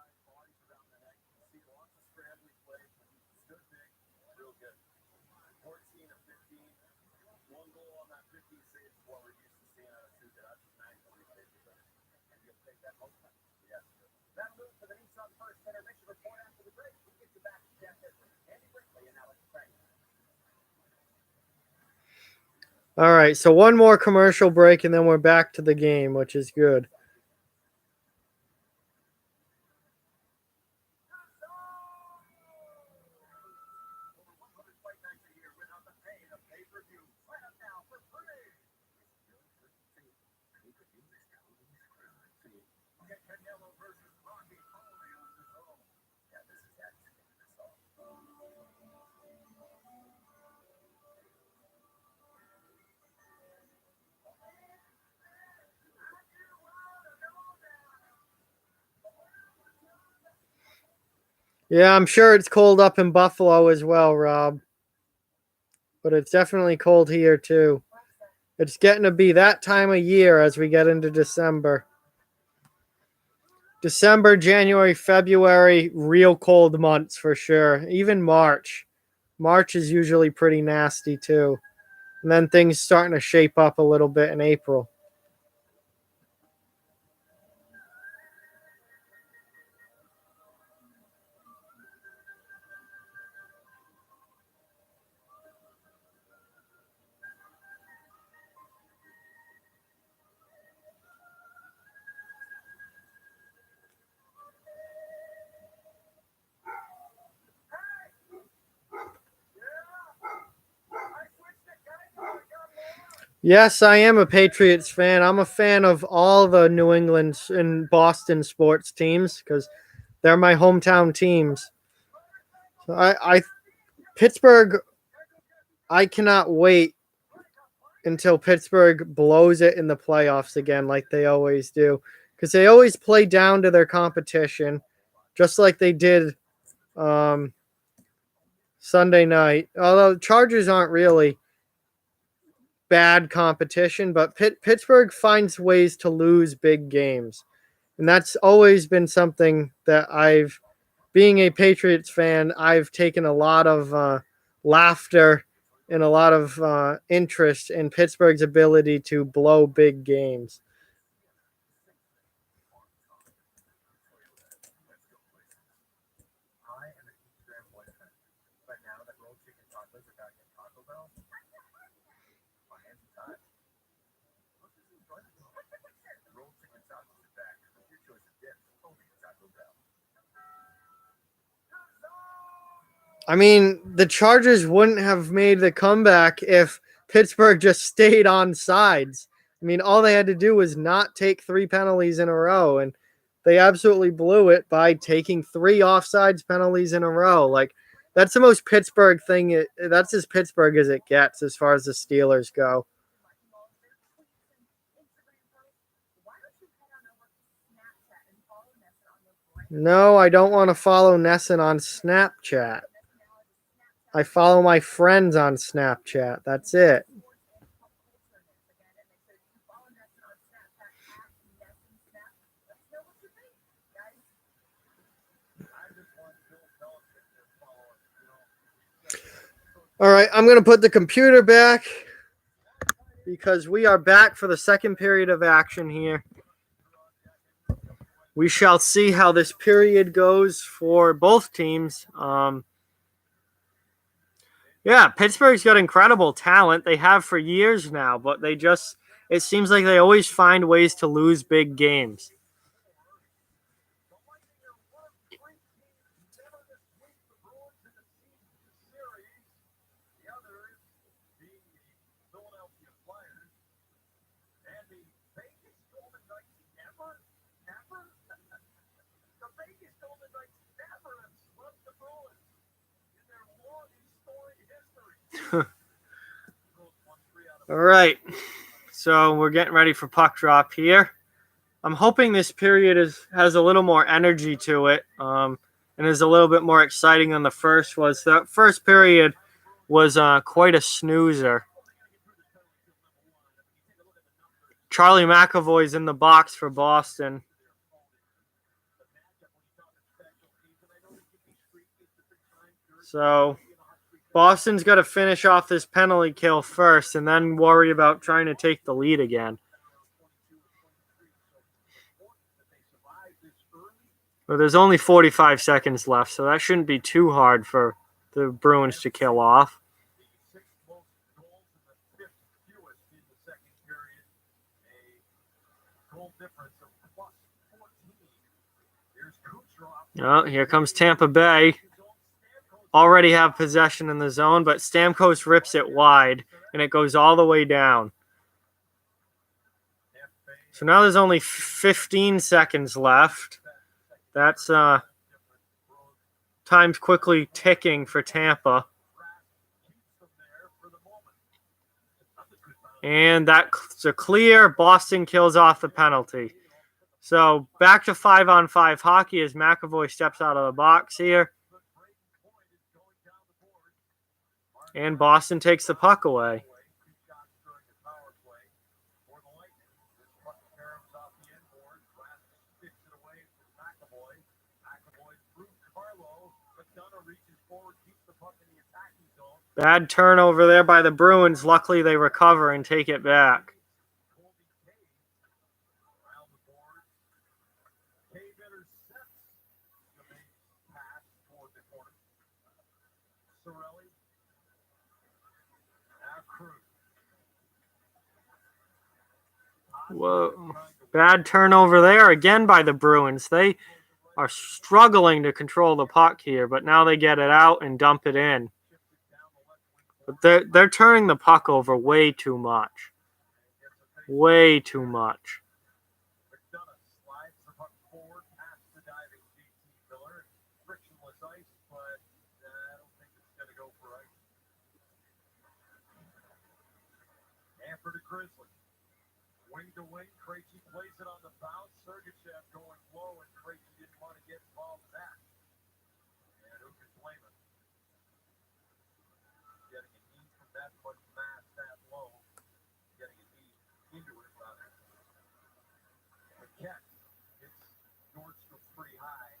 All right, so one more commercial break and then we're back to the game, which is good. Yeah, I'm sure it's cold up in Buffalo as well, Rob. But it's definitely cold here too. It's getting to be that time of year as we get into December. December, January, February, real cold months for sure. Even March. March is usually pretty nasty too. And then things starting to shape up a little bit in April. Yes, I am a Patriots fan. I'm a fan of all the New England and Boston sports teams because they're my hometown teams. So I Pittsburgh. I cannot wait until Pittsburgh blows it in the playoffs again, like they always do, because they always play down to their competition, just like they did um, Sunday night. Although Chargers aren't really bad competition, but Pittsburgh finds ways to lose big games. And that's always been something that being a Patriots fan, I've taken a lot of laughter and a lot of interest in Pittsburgh's ability to blow big games. I mean, the Chargers wouldn't have made the comeback if Pittsburgh just stayed on sides. I mean, all they had to do was not take 3 penalties in a row, and they absolutely blew it by taking 3 offsides penalties in a row. Like, that's the most Pittsburgh thing. That's as Pittsburgh as it gets as far as the Steelers go. No, I don't want to follow Nesson on Snapchat. I follow my friends on Snapchat. That's it. All right, I'm going to put the computer back because we are back for the second period of action here. We shall see how this period goes for both teams. Yeah, Pittsburgh's got incredible talent. They have for years now, but it seems like they always find ways to lose big games. All right, so we're getting ready for puck drop here. I'm hoping this period has a little more energy to it, and is a little bit more exciting than the first was. The first period was quite a snoozer. Charlie McAvoy's in the box for Boston. So Boston's got to finish off this penalty kill first and then worry about trying to take the lead again. But there's only 45 seconds left, so that shouldn't be too hard for the Bruins to kill off. Oh, here comes Tampa Bay. Already have possession in the zone, but Stamkos rips it wide, and it goes all the way down. So now there's only 15 seconds left. That's time's quickly ticking for Tampa. And that's a clear. Boston kills off the penalty. So back to 5-on-5 hockey as McAvoy steps out of the box here. And Boston takes the puck away. Bad turnover there by the Bruins. Luckily, they recover and take it back. Whoa. Bad turnover there again by the Bruins. They are struggling to control the puck here, but now they get it out and dump it in. But they're turning the puck over way too much. Way too much. Wing to wing, Krejci plays it on the bounce. Sergachev going low, and Krejci didn't want to get involved in that. And who can blame him? Getting a knee from that much mass that low. Getting a knee into it, rather. Paquette hits Nordstrom pretty high.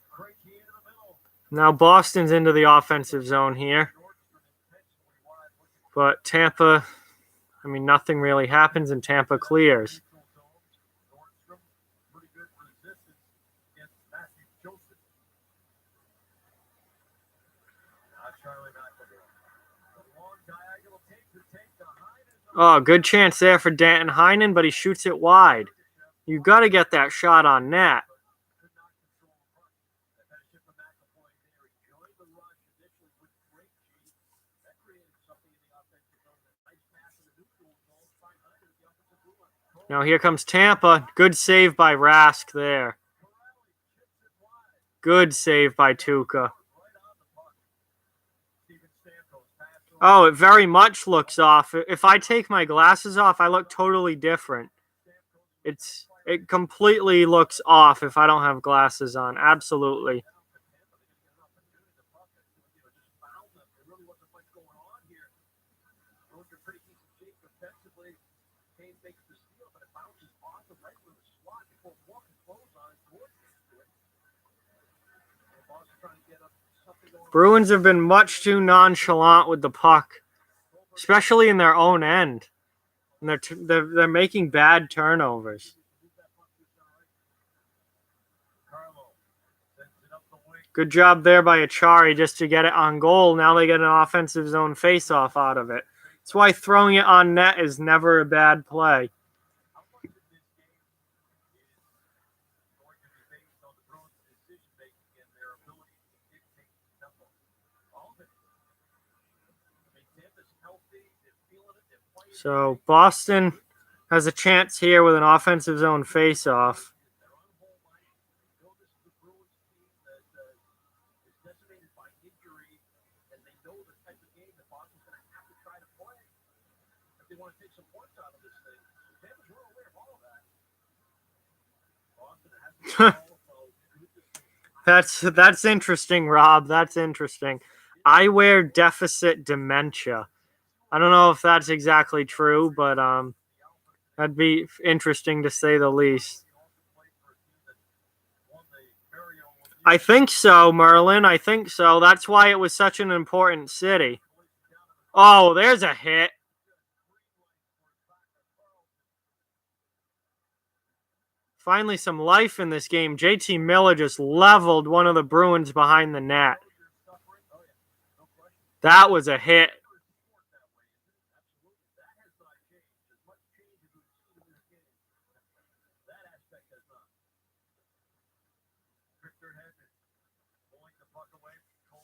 Krejci into the middle. Now Boston's into the offensive zone here. But Tampa, I mean, nothing really happens and Tampa clears. Oh, good chance there for Danton Heinen, but he shoots it wide. You got to get that shot on net. Now here comes Tampa. Good save by Rask there. Good save by Tuukka. Oh, it very much looks off. If I take my glasses off, I look totally different. It completely looks off if I don't have glasses on. Absolutely. Bruins have been much too nonchalant with the puck, especially in their own end. And they're making bad turnovers. Good job there by Achari just to get it on goal. Now they get an offensive zone faceoff out of it. That's why throwing it on net is never a bad play. So Boston has a chance here with an offensive zone faceoff. That's interesting, Rob. That's interesting. I wear deficit dementia. I don't know if that's exactly true, but that'd be interesting to say the least. I think so, Merlin. I think so. That's why it was such an important city. Oh, there's a hit. Finally, some life in this game. JT Miller just leveled one of the Bruins behind the net. That was a hit.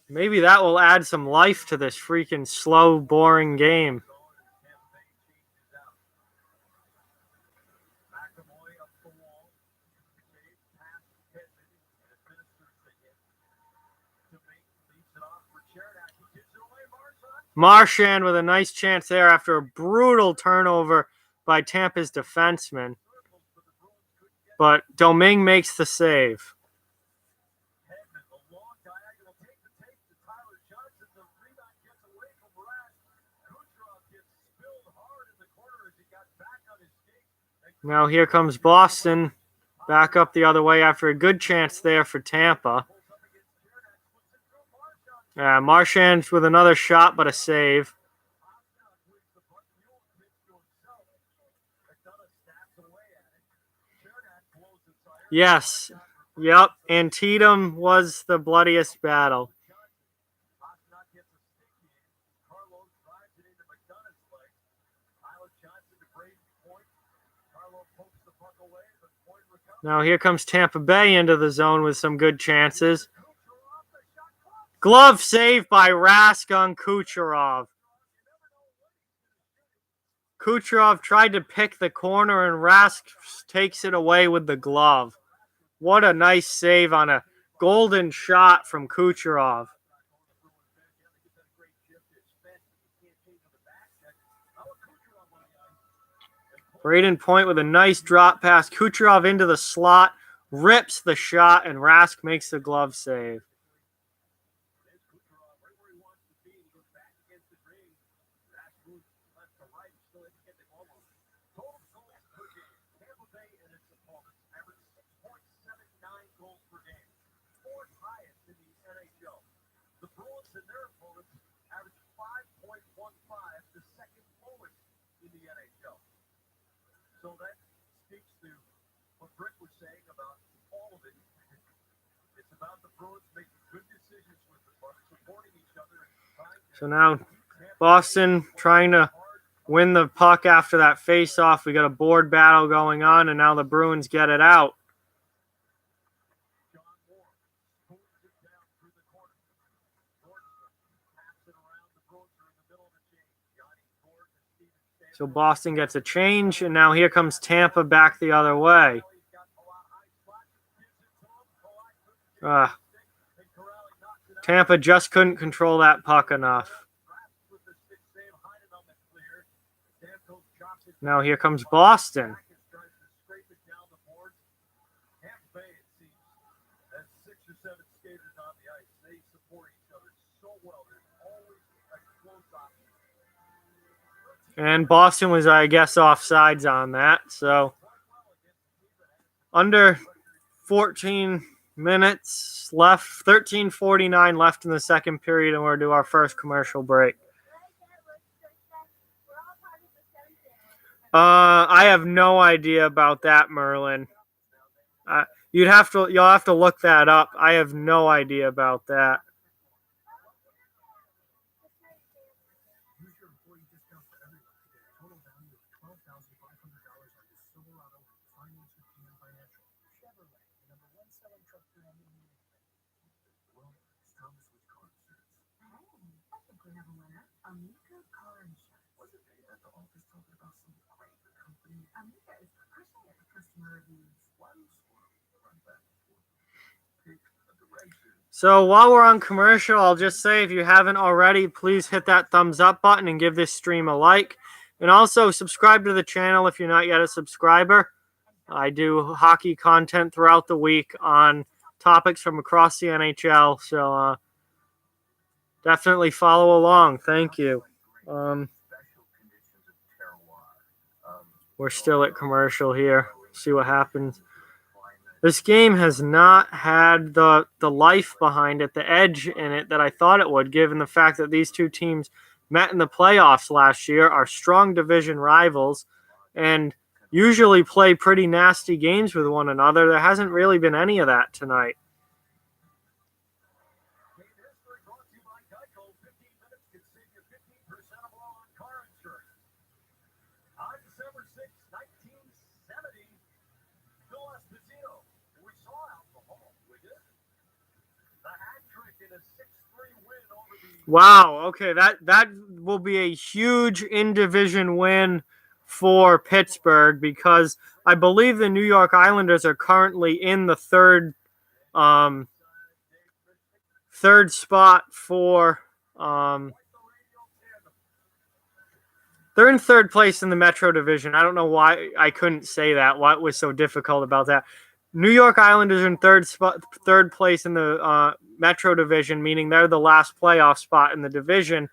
Maybe that will add some life to this freaking slow, boring game. Marchand with a nice chance there after a brutal turnover by Tampa's defenseman. But Domingue makes the save. Now here comes Boston. Back up the other way after a good chance there for Tampa. Marchand with another shot, but a save. Yes. Yep. Antietam was the bloodiest battle. Now here comes Tampa Bay into the zone with some good chances. Glove save by Rask on Kucherov. Kucherov tried to pick the corner and Rask takes it away with the glove. What a nice save on a golden shot from Kucherov. Braden Point with a nice drop pass. Kucherov into the slot, rips the shot, and Rask makes the glove save. in the NHL. So that speaks to what Brick was saying about all of it. It's about the Bruins making good decisions with the puck, supporting each other, and trying to So now Boston trying to win the puck after that face-off. We got a board battle going on, and now the Bruins get it out. John Moore moves it down through the corner. Nordstrom taps it around. The Bruins are in the middle of the change. Johnny Gordon and Steven Stamkos. So Boston gets a change, and now here comes Tampa back the other way. Tampa just couldn't control that puck enough. Now here comes Boston. And Boston was, I guess, offsides on that. So under 14 minutes left, 13:49 left in the second period, and we're to our first commercial break. I have no idea about that, Merlin. You'll have to look that up. I have no idea about that. So while we're on commercial, I'll just say if you haven't already, please hit that thumbs up button and give this stream a like. And also subscribe to the channel if you're not yet a subscriber. I do hockey content throughout the week on topics from across the NHL. So definitely follow along. Thank you. We're still at commercial here. See what happens. This game has not had the life behind it, the edge in it that I thought it would, given the fact that these two teams met in the playoffs last year, are strong division rivals, and usually play pretty nasty games with one another. There hasn't really been any of that tonight. Wow, okay, that will be a huge in-division win for Pittsburgh, because I believe the New York Islanders are currently in the third spot for they're in third place in the Metro Division. I don't know why I couldn't say that. What was so difficult about that? New York Islanders are in third place in the Metro Division, meaning they're the last playoff spot in the division.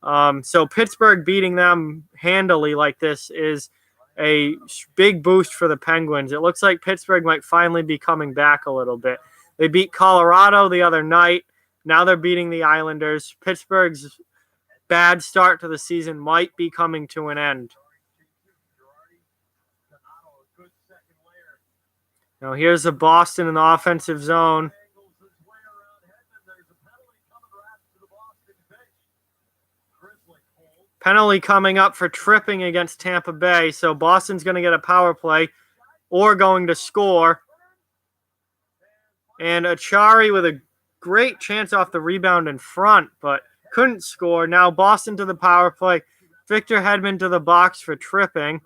So Pittsburgh beating them handily like this is a big boost for the Penguins. It looks like Pittsburgh might finally be coming back a little bit. They beat Colorado the other night. Now they're beating the Islanders. Pittsburgh's bad start to the season might be coming to an end. Now here's the Boston in the offensive zone. Penalty coming up for tripping against Tampa Bay. So Boston's going to get a power play or going to score. And Achari with a great chance off the rebound in front, but couldn't score. Now Boston to the power play. Victor Hedman to the box for tripping.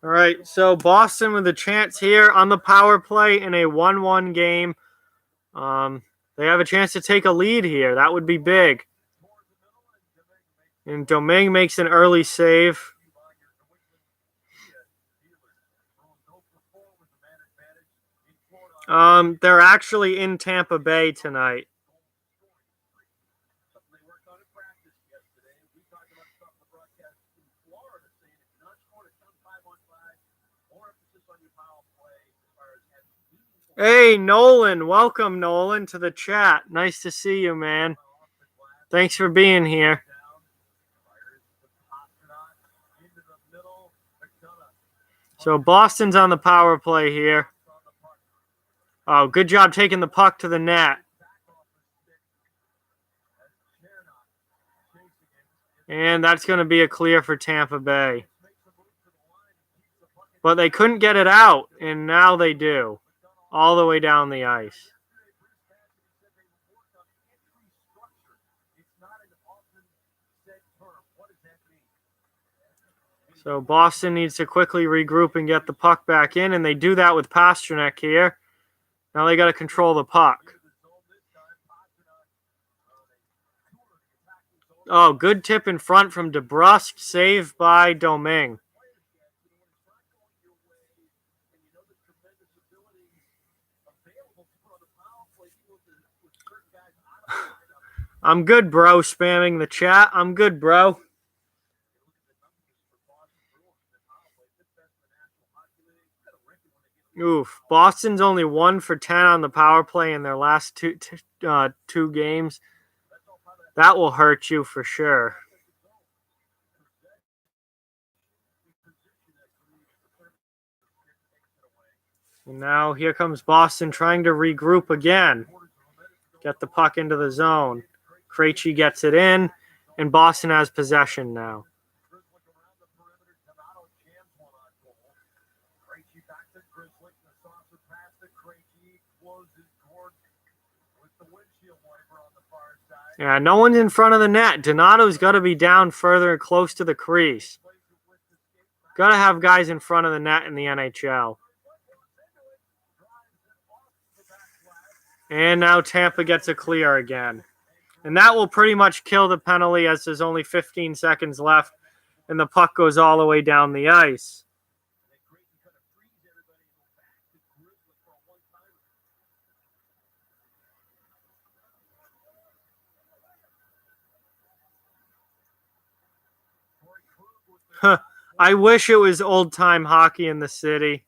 All right, so Boston with a chance here on the power play in a 1-1 game. They have a chance to take a lead here. That would be big. And Domingue makes an early save. They're actually in Tampa Bay tonight. Something they worked on in practice yesterday. We talked about stuff in the broadcast in Florida, saying if you're not scoring a ton 5-on-5, more emphasis on your power play as far as having meaningful. Hey, Nolan. Welcome, Nolan, to the chat. Nice to see you, man. Thanks for being here. So Boston's on the power play here. Oh, good job taking the puck to the net. And that's going to be a clear for Tampa Bay. But they couldn't get it out, and now they do. All the way down the ice. So Boston needs to quickly regroup and get the puck back in, and they do that with Pastrnak here. Now they got to control the puck. Oh, good tip in front from DeBrusque, saved by Domingue. I'm good, bro, spamming the chat. I'm good, bro. Oof. Boston's only 1 for 10 on the power play in their last two games. That will hurt you for sure. And now here comes Boston trying to regroup again. Get the puck into the zone. Krejci gets it in, and Boston has possession now. Yeah, no one's in front of the net. Donato's got to be down further and close to the crease. Got to have guys in front of the net in the NHL. And now Tampa gets a clear again. And that will pretty much kill the penalty as there's only 15 seconds left and the puck goes all the way down the ice. I wish it was old-time hockey in the city.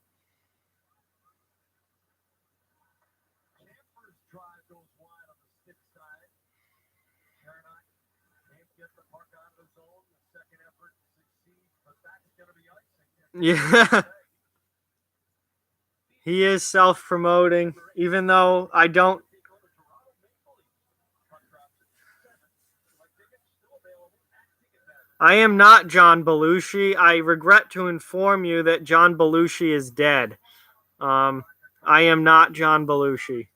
Yeah. He is self-promoting, even though I don't. I am not John Belushi. I regret to inform you that John Belushi is dead. I am not John Belushi.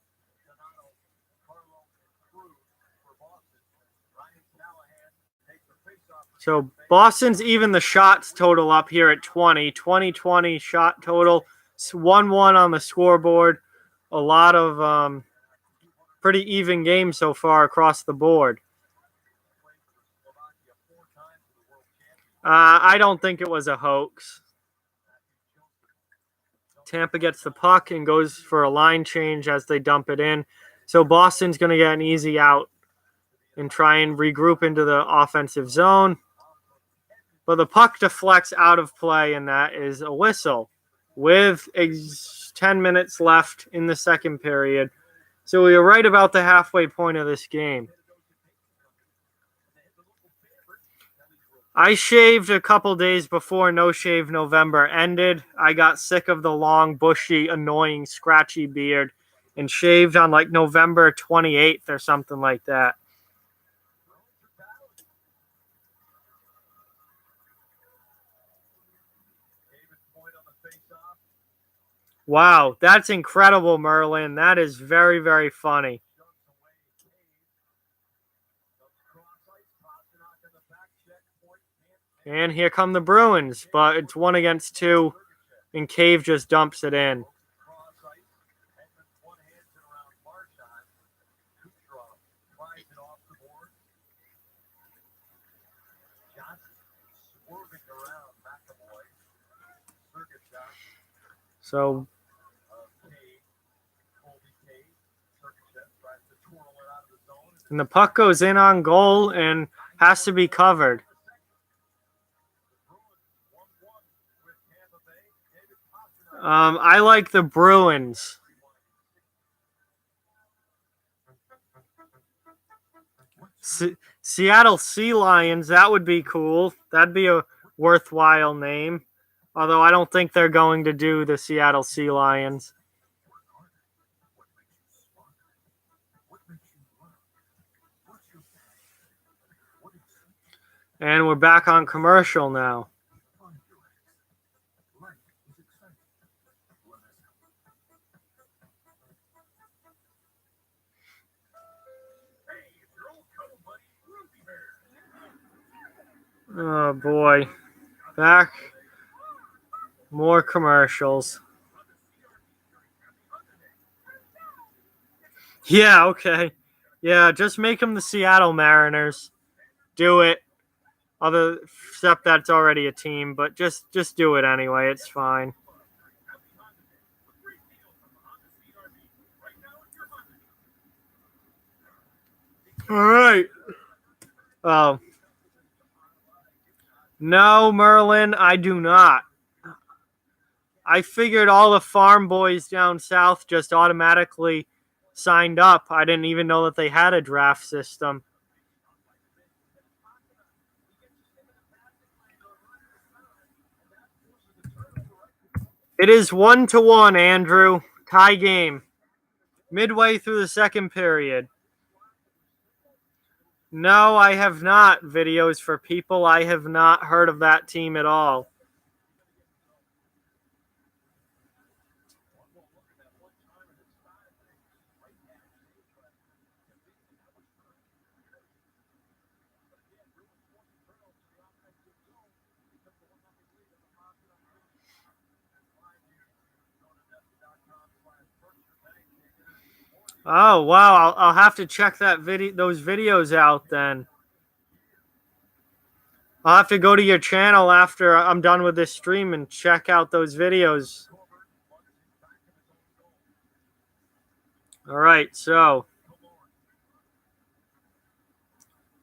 So Boston's even the shots total up here at 20. 20-20 shot total. It's 1-1 on the scoreboard. A lot of pretty even games so far across the board. I don't think it was a hoax. Tampa gets the puck and goes for a line change as they dump it in. So Boston's going to get an easy out and try and regroup into the offensive zone. But the puck deflects out of play, and that is a whistle with 10 minutes left in the second period. So we are right about the halfway point of this game. I shaved a couple days before No Shave November ended. I got sick of the long, bushy, annoying, scratchy beard and shaved on like November 28th or something like that. Wow, that's incredible, Merlin. That is very, very funny. And here come the Bruins, but it's 1 against 2, and Cave just dumps it in. So And the puck goes in on goal and has to be covered. I like the Bruins. Seattle Sea Lions, that would be cool. That'd be a worthwhile name. Although I don't think they're going to do the Seattle Sea Lions. And we're back on commercial now. Oh boy. Back. More commercials. Yeah, okay. Yeah, just make them the Seattle Mariners. Do it. Except that's already a team, but just do it anyway. It's fine. All right. Oh. No, Merlin, I do not. I figured all the farm boys down south just automatically signed up. I didn't even know that they had a draft system. It is 1-1, Andrew. Tie game. Midway through the second period. No, I have not. Videos for people. I have not heard of that team at all. Oh, wow. I'll have to check those videos out then. I'll have to go to your channel after I'm done with this stream and check out those videos. All right, so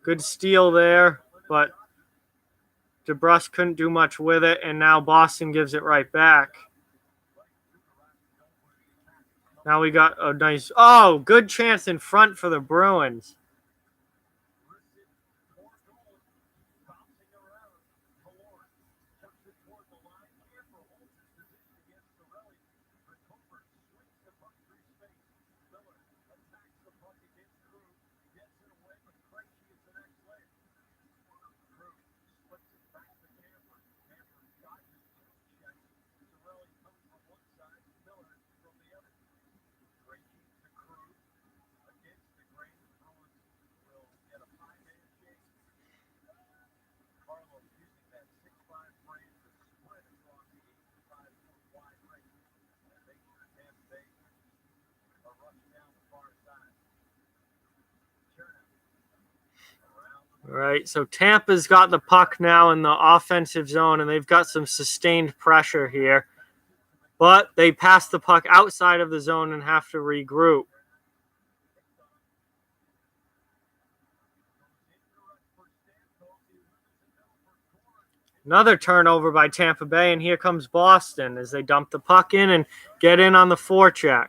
good steal there, but DeBrusque couldn't do much with it, and now Boston gives it right back. Now we got a nice, good chance in front for the Bruins. All right, so Tampa's got the puck now in the offensive zone, and they've got some sustained pressure here. But they pass the puck outside of the zone and have to regroup. Another turnover by Tampa Bay, and here comes Boston as they dump the puck in and get in on the forecheck.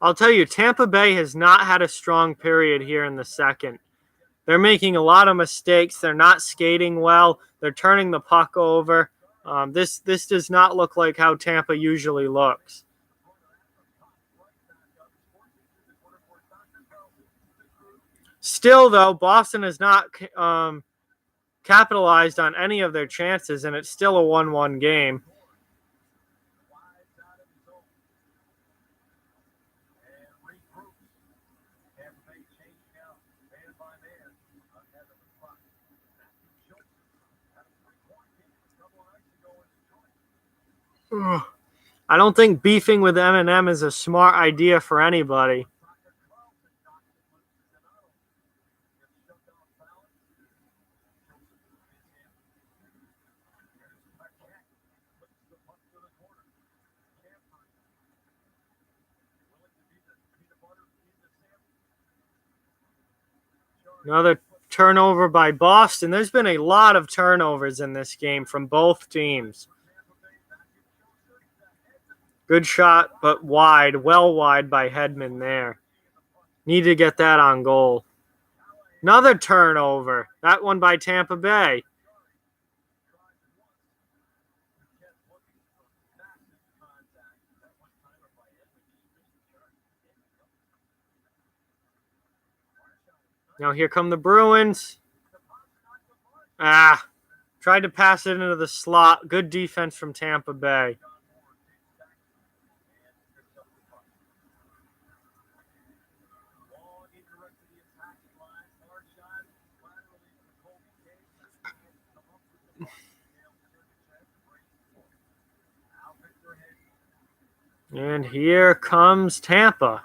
I'll tell you, Tampa Bay has not had a strong period here in the second. They're making a lot of mistakes. They're not skating well. They're turning the puck over. This does not look like how Tampa usually looks. Still, though, Boston has not capitalized on any of their chances, and it's still a 1-1 game. I don't think beefing with M&M is a smart idea for anybody. Another turnover by Boston. There's been a lot of turnovers in this game from both teams. Good shot, but wide, well wide by Hedman there. Need to get that on goal. Another turnover. That one by Tampa Bay. Now here come the Bruins. Tried to pass it into the slot. Good defense from Tampa Bay. And here comes Tampa.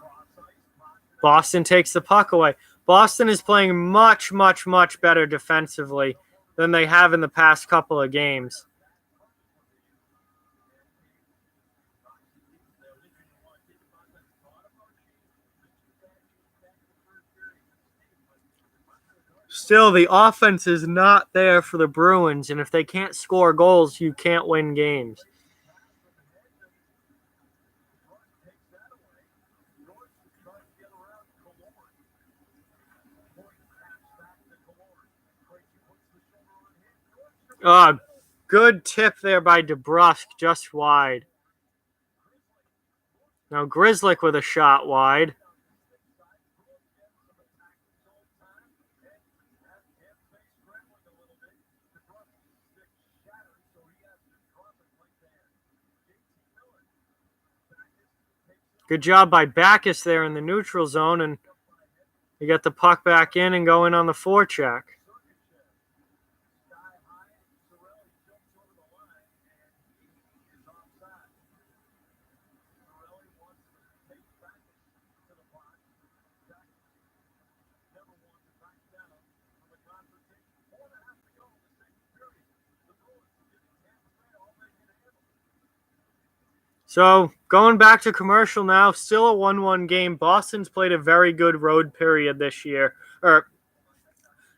Boston takes the puck away. Boston is playing much, much, much better defensively than they have in the past couple of games. Still, the offense is not there for the Bruins, and if they can't score goals, you can't win games. Good tip there by DeBrusk, just wide. Now Grizzlick with a shot wide. Good job by Backus there in the neutral zone, and you get the puck back in and go in on the forecheck. So going back to commercial now, still a 1-1 game. Boston's played a very good road period this year. I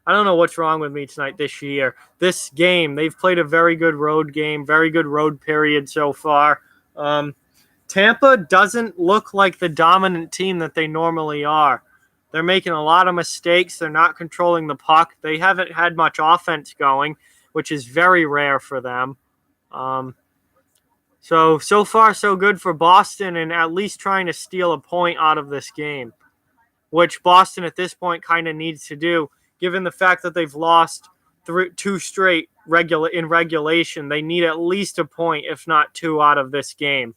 don't know what's wrong with me tonight this year. This game, they've played a very good road game, very good road period so far. Tampa doesn't look like the dominant team that they normally are. They're making a lot of mistakes. They're not controlling the puck. They haven't had much offense going, which is very rare for them. So far, so good for Boston and at least trying to steal a point out of this game, which Boston at this point kind of needs to do, given the fact that they've lost two straight in regulation. They need at least a point, if not two, out of this game.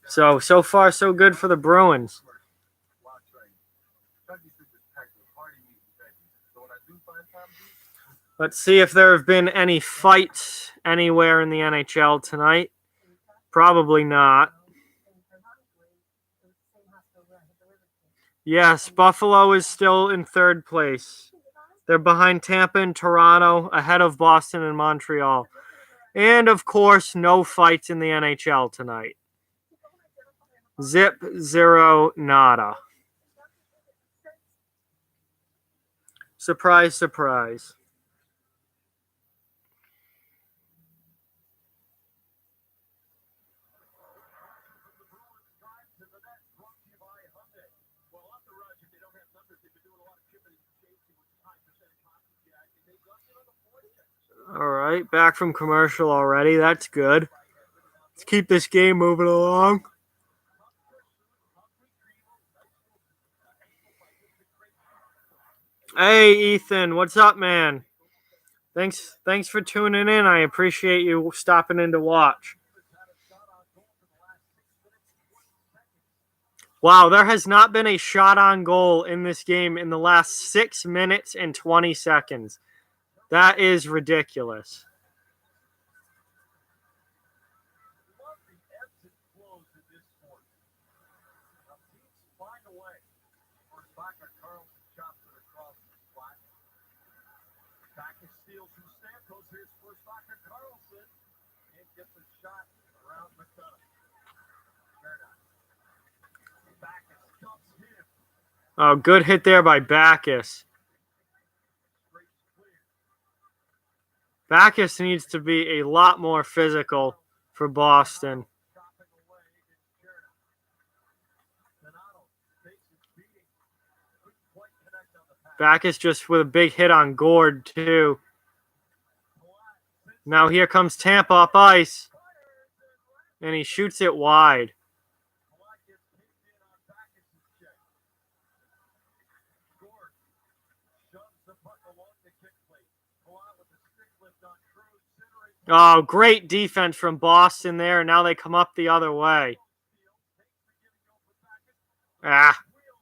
So far, so good for the Bruins. Let's see if there have been any fights anywhere in the NHL tonight. Probably not. Yes, Buffalo is still in third place. They're behind Tampa and Toronto, ahead of Boston and Montreal. And, of course, no fights in the NHL tonight. Zip, zero, nada. Surprise, surprise. All right, back from commercial already. That's good. Let's keep this game moving along. Hey, Ethan, what's up, man? Thanks for tuning in. I appreciate you stopping in to watch. Wow, there has not been a shot on goal in this game in the last 6 minutes and 20 seconds. That is ridiculous. Oh, good hit there by Backus. Backus needs to be a lot more physical for Boston. Backus just with a big hit on Gord, too. Now here comes Tampa up ice. And he shoots it wide. Oh, great defense from Boston there. Now they come up the other way.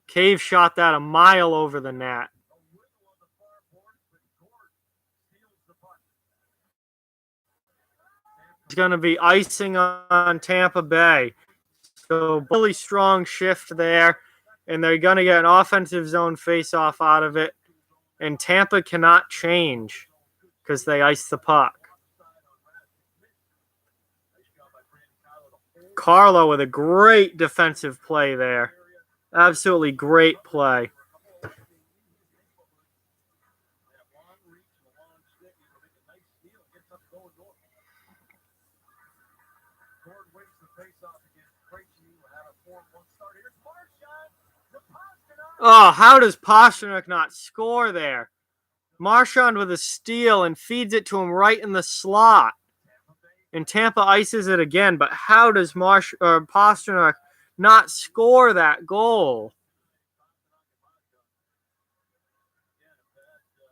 Cave shot that a mile over the net. It's going to be icing on Tampa Bay. So really strong shift there. And they're going to get an offensive zone face-off out of it. And Tampa cannot change because they ice the puck. Carlo with a great defensive play there. Absolutely great play. Oh, how does Pastrnak not score there? Marchand with a steal and feeds it to him right in the slot. And Tampa ices it again, but how does Pastrnak not score that goal?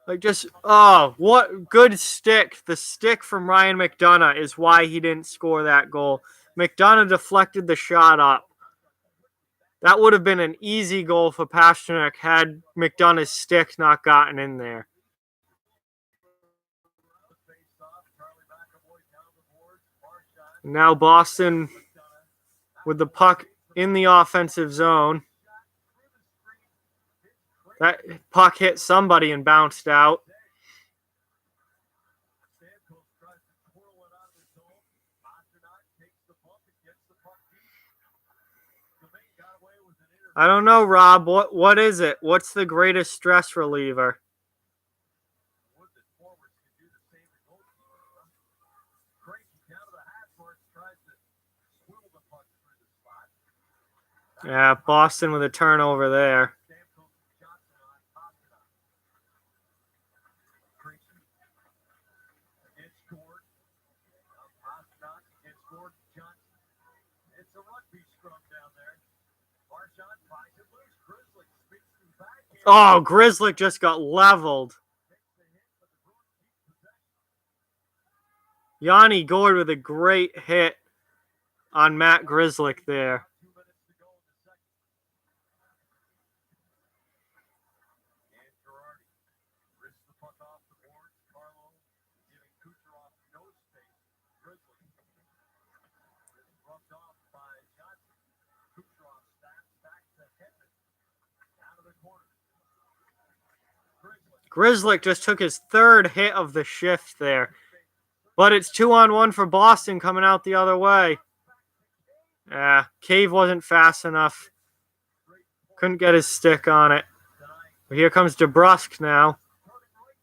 Like just, oh, what good stick. The stick from Ryan McDonough is why he didn't score that goal. McDonough deflected the shot up. That would have been an easy goal for Pastrnak had McDonough's stick not gotten in there. Now Boston with the puck in the offensive zone. That puck hit somebody and bounced out. I don't know, Rob. What is it? What's the greatest stress reliever? Yeah, Boston with a turnover there. Oh, Grizzly just got leveled. Yanni Gord with a great hit on Matt Grizzlick there. Grizzlick just took his third hit of the shift there. But it's 2-on-1 for Boston coming out the other way. Cave wasn't fast enough. Couldn't get his stick on it. But here comes DeBrusque now.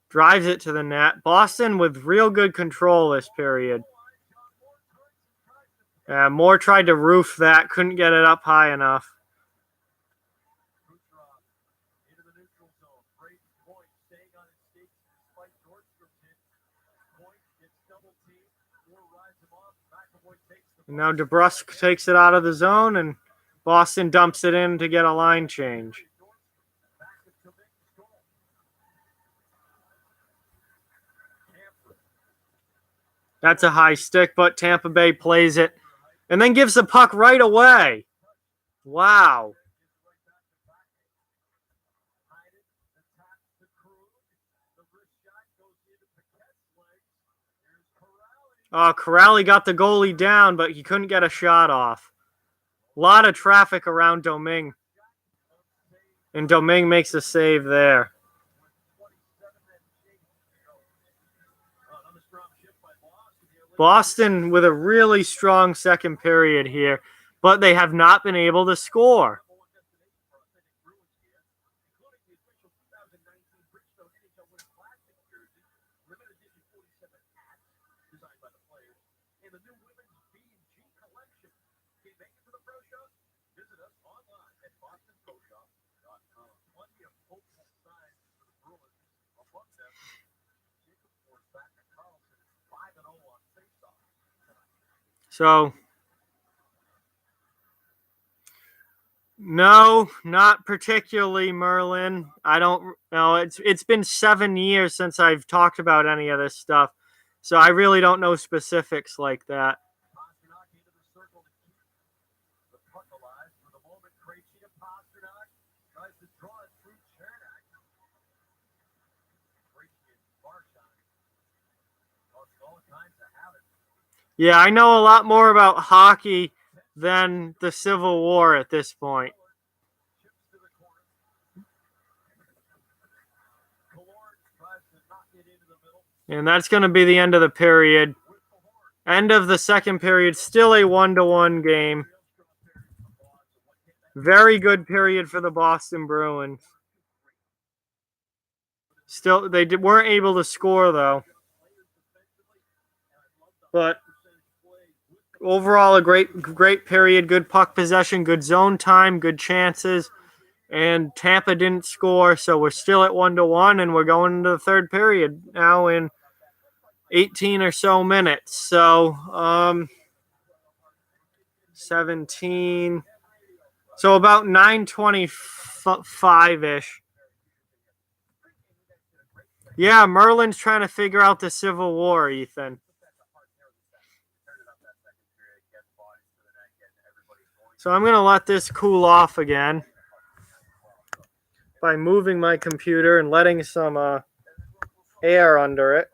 Drives it to the net. Boston with real good control this period. Moore tried to roof that. Couldn't get it up high enough. And now DeBrusque takes it out of the zone, and Boston dumps it in to get a line change. That's a high stick, but Tampa Bay plays it and then gives the puck right away. Wow. Corrali got the goalie down, but he couldn't get a shot off. A lot of traffic around Domingue. And Domingue makes a save there. Boston with a really strong second period here, but they have not been able to score. official 2019 Bridgestone NHL Winter Classic jersey, limited edition 47 hats designed by the players, and the new women's B&G collection. Can't make it to the pro shows? Visit us online at bostonproshop.com. Plenty of hopeful signs for the Bruins. Among them, Jacob Forsback and Carlson is 5-0 on faceoff tonight. So, no, not particularly, Merlin. I don't know. It's been 7 years since I've talked about any of this stuff, so I really don't know specifics like that. Pasternak into the circle to keep the puck alive. For the moment, Krejci to Pasternak. Tries to draw it through Chernak. Krejci and Marchand. Causing all kinds of havoc. Yeah, I know a lot more about hockey than the Civil War at this point. Chips to the corner. Killorn tries to knock it into the middle. And that's going to be the end of the period. With the horn. End of the second period, still a 1-1 game. Very good period for the Boston Bruins. Still, they weren't able to score, though. But overall, a great period. Good puck possession, good zone time, good chances. And Tampa didn't score, so we're still at 1-1, and we're going into the third period now in 18 or so minutes. So, 17. So about 9:25-ish. Yeah, Merlin's trying to figure out the Civil War, Ethan. So I'm going to let this cool off again by moving my computer and letting some air under it.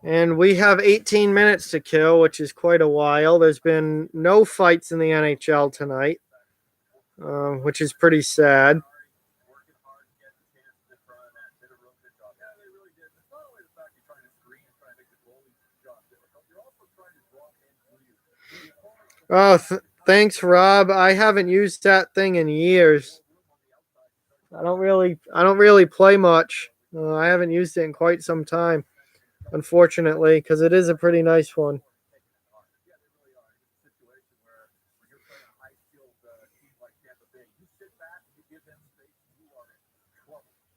And we have 18 minutes to kill, which is quite a while. There's been no fights in the NHL tonight, which is pretty sad. Oh, thanks, Rob. I haven't used that thing in years. I don't really play much. I haven't used it in quite some time, unfortunately, because it is a pretty nice one.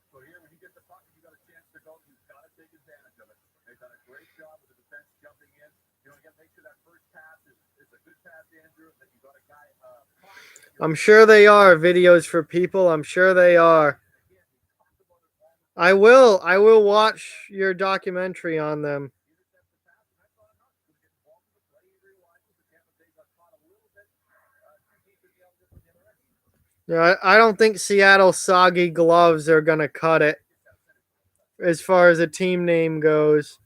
So here, when you get the puck, you got a chance to go. You've got to take advantage of it. They've done a great job with the defense jumping in. You know, you got to make sure that first pass is a good pass, Andrew. That you got a guy. I'm sure they are videos for people. I'm sure they are. I will watch your documentary on them. Yeah, I don't think Seattle Soggy Gloves are going to cut it as far as a team name goes.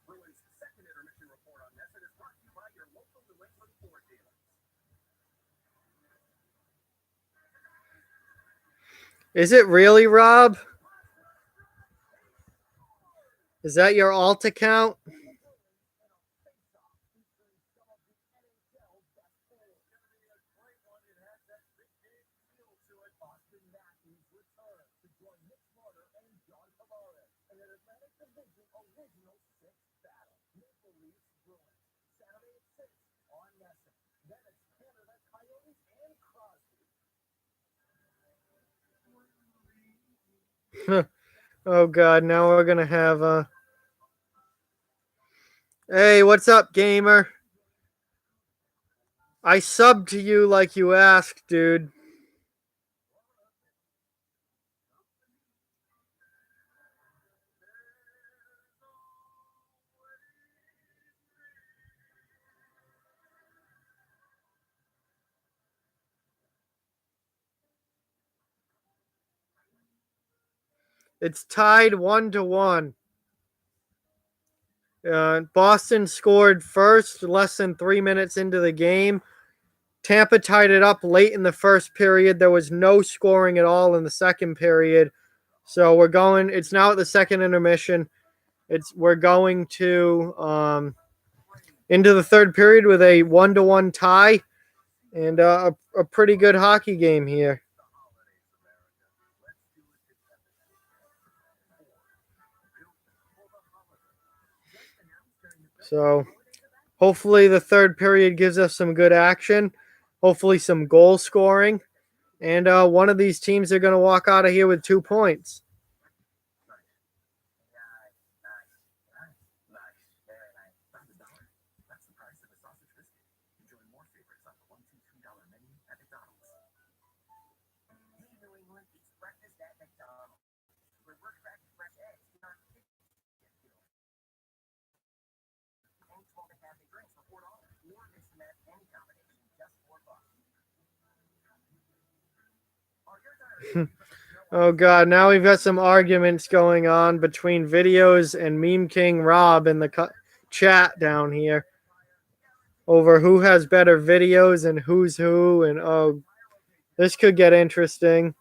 Bruins second intermission report on this, and it's brought to you by your local New England Ford dealer. Is it really, Rob? Is that your alt account? Oh God! Now we're gonna have Hey, what's up, gamer? I subbed to you like you asked, dude. It's tied 1-1. Boston scored first, less than 3 minutes into the game. Tampa tied it up late in the first period. There was no scoring at all in the second period. So we're going. It's now at the second intermission. We're going to into the third period with a 1-1 tie and a pretty good hockey game here. So hopefully the third period gives us some good action. Hopefully some goal scoring. And one of these teams are going to walk out of here with 2 points. Oh God! Now we've got some arguments going on between Videos and Meme King Rob in the chat down here over who has better videos and who's who, and oh, this could get interesting.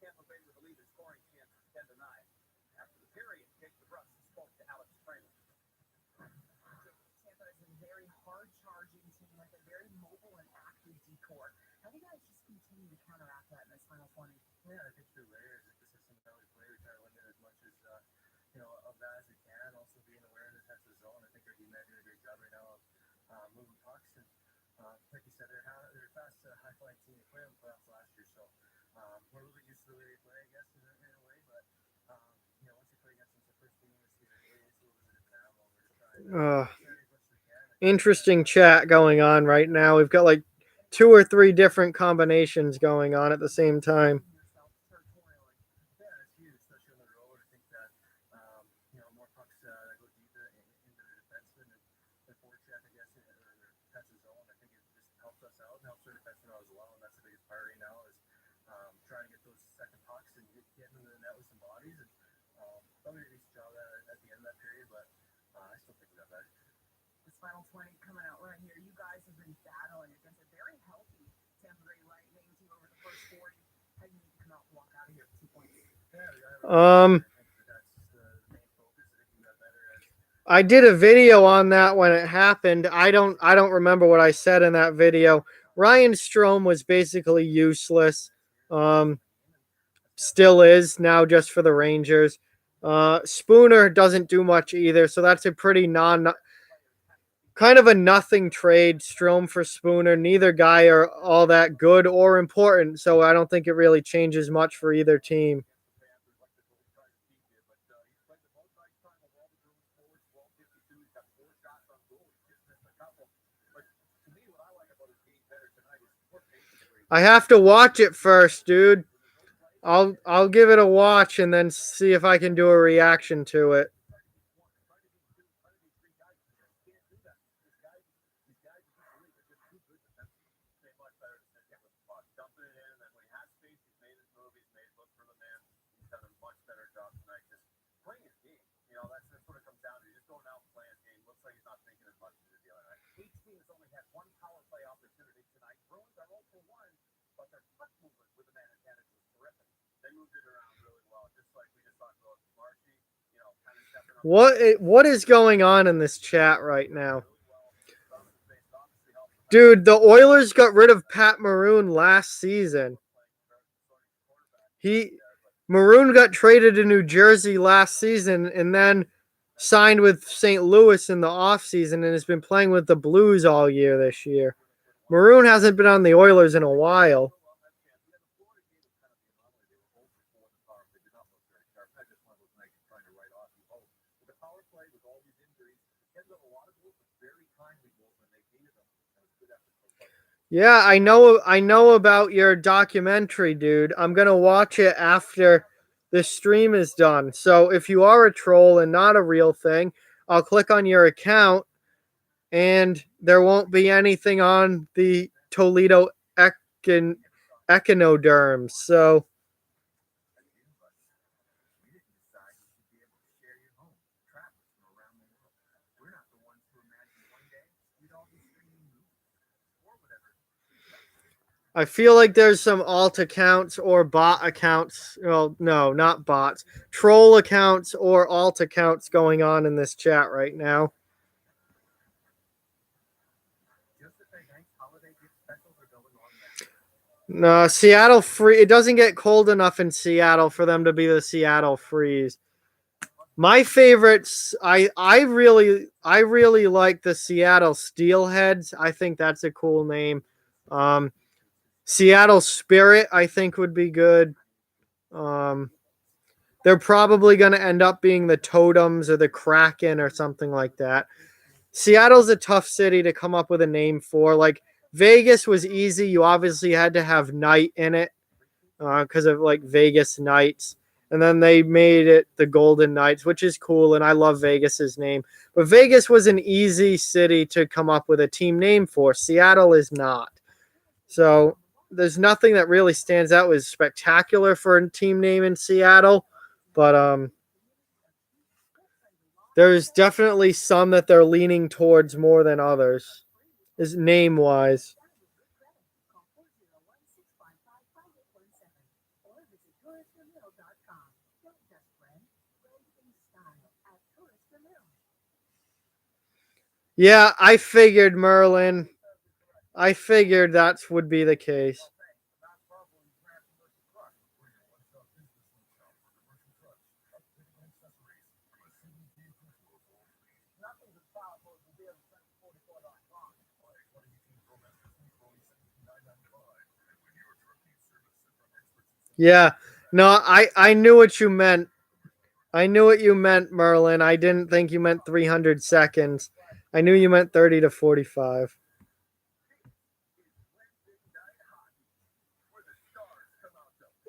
Tampa Bay with the lead in scoring chances 10-9. After the period, Jake DeBrusk spoke to Alex Kramer. Tampa is a very hard-charging team, like a very mobile and active decor. How do you guys just continue to counteract that in this final 20? Yeah, I think through layers of the system that we play, we try to limit as much as of that as we can. Also being aware in the defensive zone. I think our D-men doing a great job right now of moving pucks. And like you said, they're a fast, high-flying team. They played in the playoffs last year, so we're a little bit used to the way they play, I guess, in a way. But once you play against them the first game, it's a little bit of a different animal. We're just Interesting chat going on right now. We've got like 2 or 3 different combinations going on at the same time. Trying to get those second pucks and getting into the net with some bodies. And probably a decent job at the end of that period, but I still think we got better. This final 20 coming out right here, you guys have been battling against a very healthy Tampa Bay Lightning team over the first 40. How do you need to come out and walk out of here with 2 points? I did a video on that when it happened. I don't remember what I said in that video. Ryan Strome was basically useless. Still is now just for the Rangers. Spooner doesn't do much either, so that's a pretty kind of a nothing trade. Strome for Spooner. Neither guy are all that good or important, so I don't think it really changes much for either team. I have to watch it first, dude. I'll give it a watch and then see if I can do a reaction to it. That's what it comes down to. Just going out and playing a game. Looks like he's not thinking as much as he's dealing right. Each team has only had one power play opportunity tonight. Bruins are 0 for 1, but their puck movement with the man advantage was terrific. They moved it around really well, just like we just talked about Marshy, kind of stepping up. What is going on in this chat right now? Dude, the Oilers got rid of Pat Maroon last season. Maroon got traded to New Jersey last season and then signed with St. Louis in the offseason and has been playing with the Blues all year this year. Maroon hasn't been on the Oilers in a while. Yeah, I know about your documentary, dude. I'm going to watch it after the stream is done. So if you are a troll and not a real thing, I'll click on your account and there won't be anything on the Toledo echin- echinoderms. So We didn't decide you should be able to share your home with travelers from around the world. We're not the ones who imagined one day we'd all be streaming movies or whatever. I feel like there's some alt accounts or bot accounts. Well, no, not bots. Troll accounts or alt accounts going on in this chat right now. Just a nice holiday gift specials are going on now. No, Seattle free. It doesn't get cold enough in Seattle for them to be the Seattle Freeze. My favorites, I really like the Seattle Steelheads. I think that's a cool name. Um, Seattle Spirit, I think would be good. Um, they're probably going to end up being the Totems or the Kraken or something like that. Seattle's a tough city to come up with a name for. Like Vegas was easy. You obviously had to have night in it because of like Vegas Knights. And then they made it the Golden Knights, which is cool. And I love Vegas's name. But Vegas was an easy city to come up with a team name for. Seattle is not. So there's nothing that really stands out as spectacular for a team name in Seattle. But there's definitely some that they're leaning towards more than others, is name wise. Yeah, I figured Merlin. I figured that would be the case. Yeah. No, I knew what you meant. I knew what you meant, Merlin. I didn't think you meant 300 seconds. I knew you meant 30 to 45.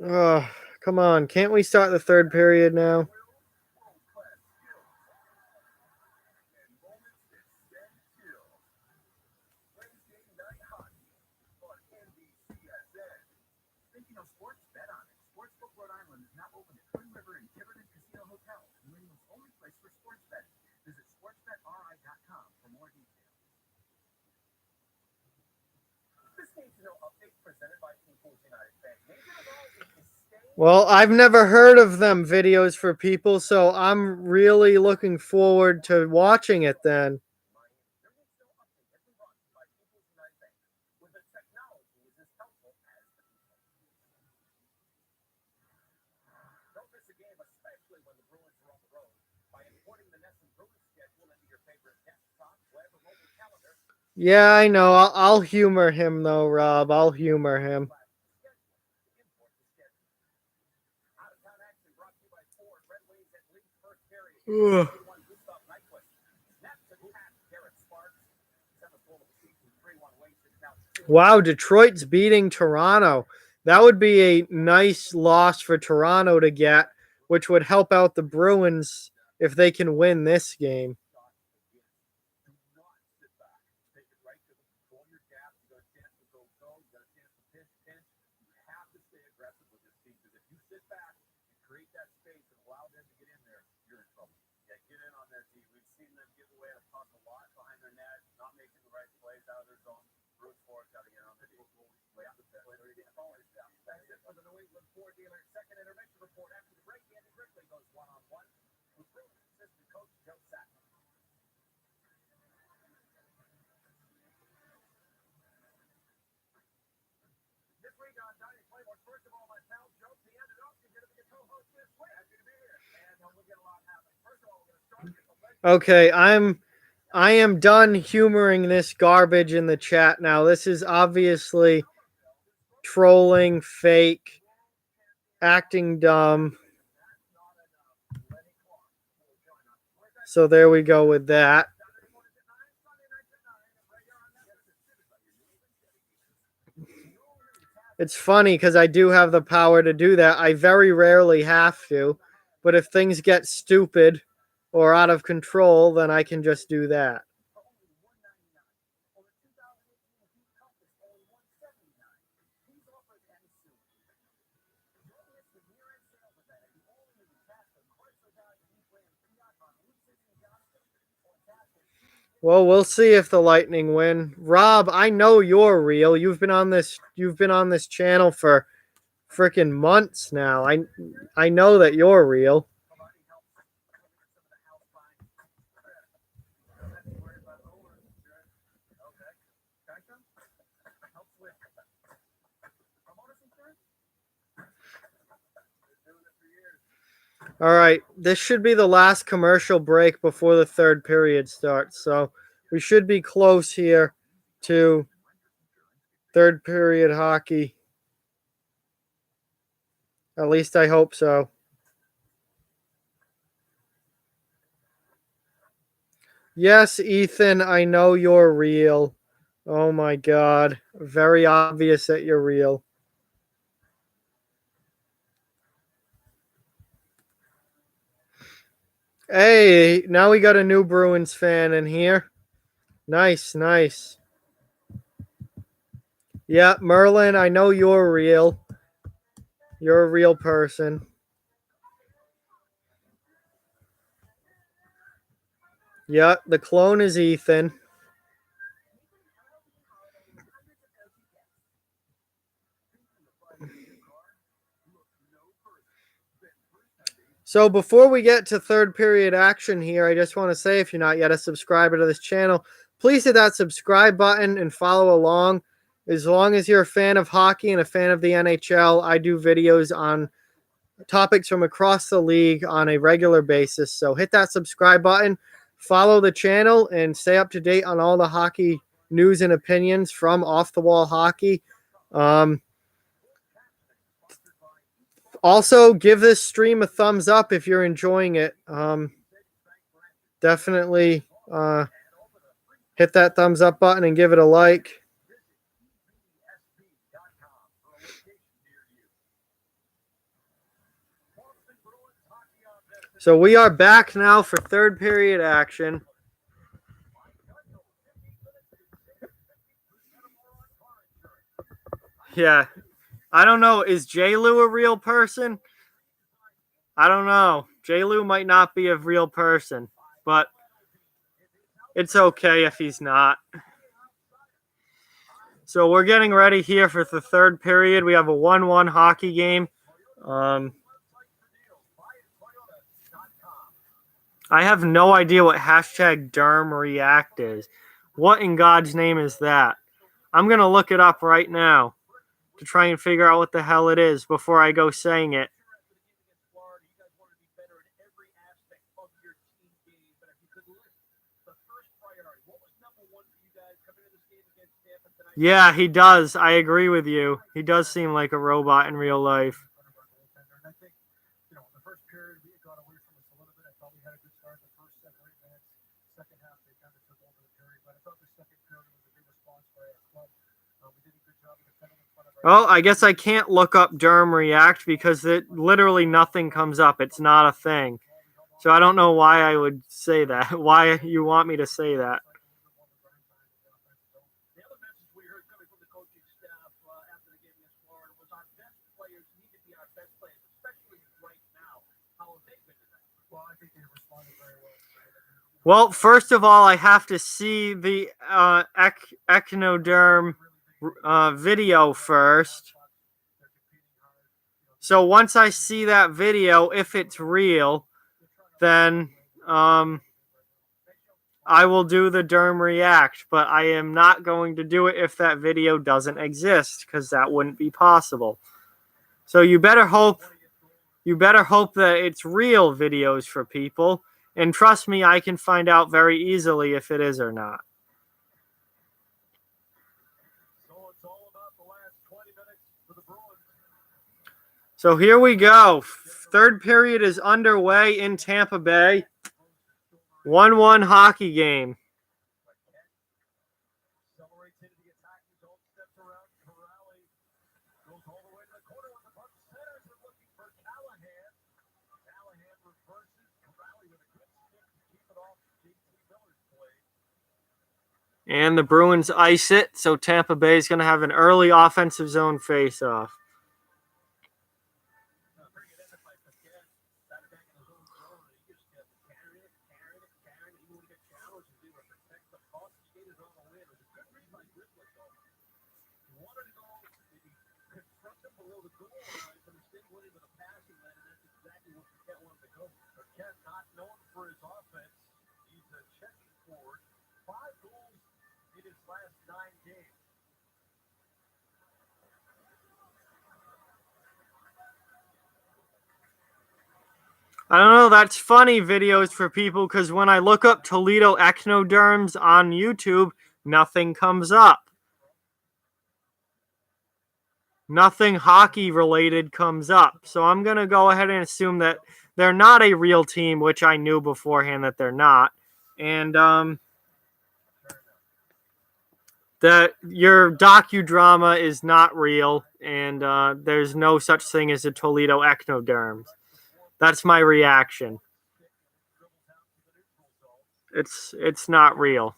Oh, come on. Can't we start the third period now? Speaking of sports, bet on it. Sportsbook Rhode Island is now open at Twin River and Tiverton Casino Hotel, New England's only place for sports betting. Visit sportsbetri.com for more details. This Need to Know update presented by People's United Bank. Major Evolve is to stay. Well, I've never heard of them videos for people, so I'm really looking forward to watching it then. There is no update every month by People's United Bank, where the technology is as helpful as the people. Don't miss a game, especially when the Bruins are on the road, by importing the Nesson Bruins schedule into your favorite desktop, web, or mobile calendar. Yeah, I know. I'll humor him though, Rob. I'll humor him. Out-of-town action brought to you by Ford. Red Wings at least first period. Ugh. Gustav Nyquist. Snaps to pass Garrett Sparks. Seventh goal of the season. 3-1 Wings. Now Wow, Detroit's beating Toronto. That would be a nice loss for Toronto to get, which would help out the Bruins if they can win this game. do not sit back. Take it right to the control your gap. You got a chance to go. You got a chance to pinch. You have to stay aggressive with this team because if you sit back and create that space and allow them to get in there, you're in trouble. Yeah, get in on their team. We've seen them give away a puck a lot behind their net, not making the right plays out of their zone. Bruce Ford got to get on their team. Way out the pit. That's it for the New England Ford dealer. Second intermission report after the break. Andy Wrigley goes one-on-one with Bruins assistant coach Joe Sattler. This week on Dining Playbook, first of all, my pal Joe Piano is going to be a co-host this week. Happy to be here. And we'll get a lot happening. First of all, we're going to start with the legend. Okay, I am done humoring this garbage in the chat now. This is obviously trolling, fake, acting dumb. So there we go with that. It's funny because I do have the power to do that. I very rarely have to, but if things get stupid or out of control, then I can just do that. Well, we'll see if the Lightning win. Rob, I know you're real. You've been on this channel for freaking months now. I know that you're real. All right, this should be the last commercial break before the third period starts. So we should be close here to third period hockey. At least I hope so. Yes, Ethan, I know you're real. Oh my God. Very obvious that you're real. Hey, now we got a new Bruins fan in here. Nice, nice. Yeah, Merlin, I know you're real. You're a real person. Yeah, the clone is Ethan. So before we get to third period action here, I just want to say if you're not yet a subscriber to this channel, please hit that subscribe button and follow along. As long as you're a fan of hockey and a fan of the NHL, I do videos on topics from across the league on a regular basis. So hit that subscribe button, follow the channel, and stay up to date on all the hockey news and opinions from Off the Wall Hockey. Also, give this stream a thumbs up if you're enjoying it. Definitely hit that thumbs up button and give it a like. So we are back now for third period action. Yeah. I don't know. Is J. Lou a real person? I don't know. J. Lou might not be a real person, but it's okay if he's not. So we're getting ready here for the third period. We have a 1-1 hockey game. I have no idea what hashtag Derm React is. What in God's name is that? I'm going to look it up right now to try and figure out what the hell it is before I go saying it. Yeah, he does. I agree with you. He does seem like a robot in real life. Well, I guess I can't look up Derm React because literally nothing comes up. It's not a thing. So I don't know why I would say that. Why you want me to say that. Well, first of all, I have to see the Echinoderm video first. So once I see that video, if it's real, then I will do the Derm React. But I am not going to do it if that video doesn't exist, because that wouldn't be possible. So you better hope that it's real videos for people. And trust me, I can find out very easily if it is or not. So here we go. Third period is underway in Tampa Bay. 1-1 hockey game. And the Bruins ice it, so Tampa Bay is going to have an early offensive zone faceoff. Not known for his offense. He's a checking forward. 5 goals in his last 9 games. I don't know, that's funny videos for people because when I look up Toledo echinoderms on YouTube, nothing comes up. Nothing hockey related comes up. So I'm going to go ahead and assume that they're not a real team, which I knew beforehand that they're not. And that your docudrama is not real, and there's no such thing as a Toledo echinoderms. That's my reaction. It's not real.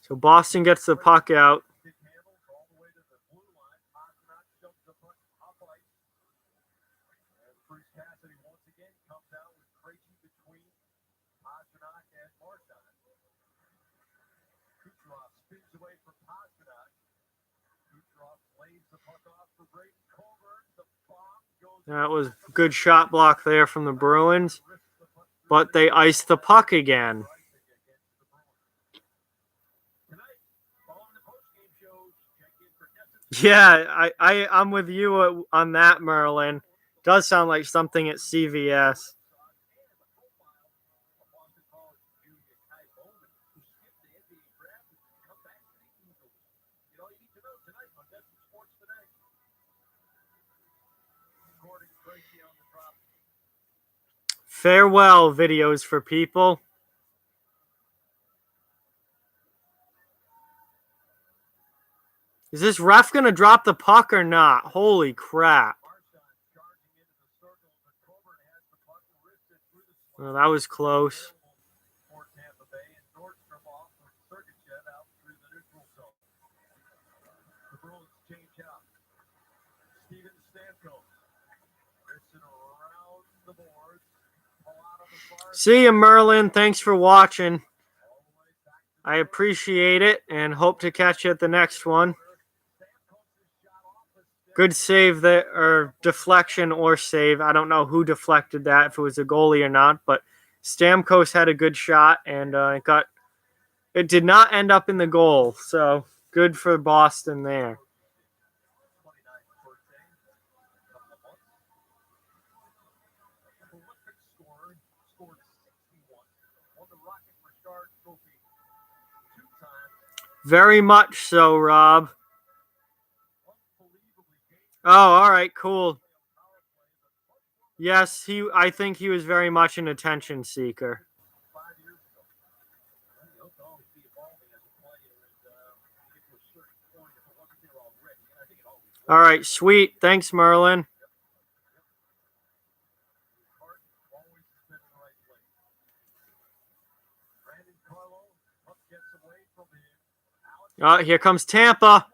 So Boston gets the puck out. That was a good shot block there from the Bruins, but they iced the puck again. Yeah, I'm with you on that, Merlin. Does sound like something at CVS. Farewell videos for people. Is this ref going to drop the puck or not? Holy crap. Well, that was close. See you, Merlin. Thanks for watching. I appreciate it and hope to catch you at the next one. Good save there, or deflection or save. I don't know who deflected that, if it was a goalie or not, but Stamkos had a good shot, and it did not end up in the goal. So good for Boston there. Very much so, Rob. Oh, all right, cool. Yes, I think he was very much an attention seeker. All right, sweet. Thanks, Merlin. Here comes Tampa.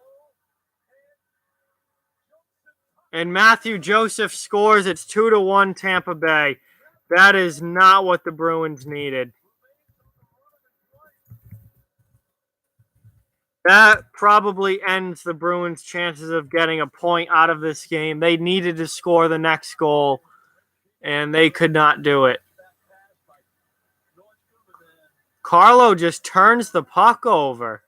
And Matthew Joseph scores. It's 2-1 Tampa Bay. That is not what the Bruins needed. That probably ends the Bruins' chances of getting a point out of this game. They needed to score the next goal, and they could not do it. Carlo just turns the puck over.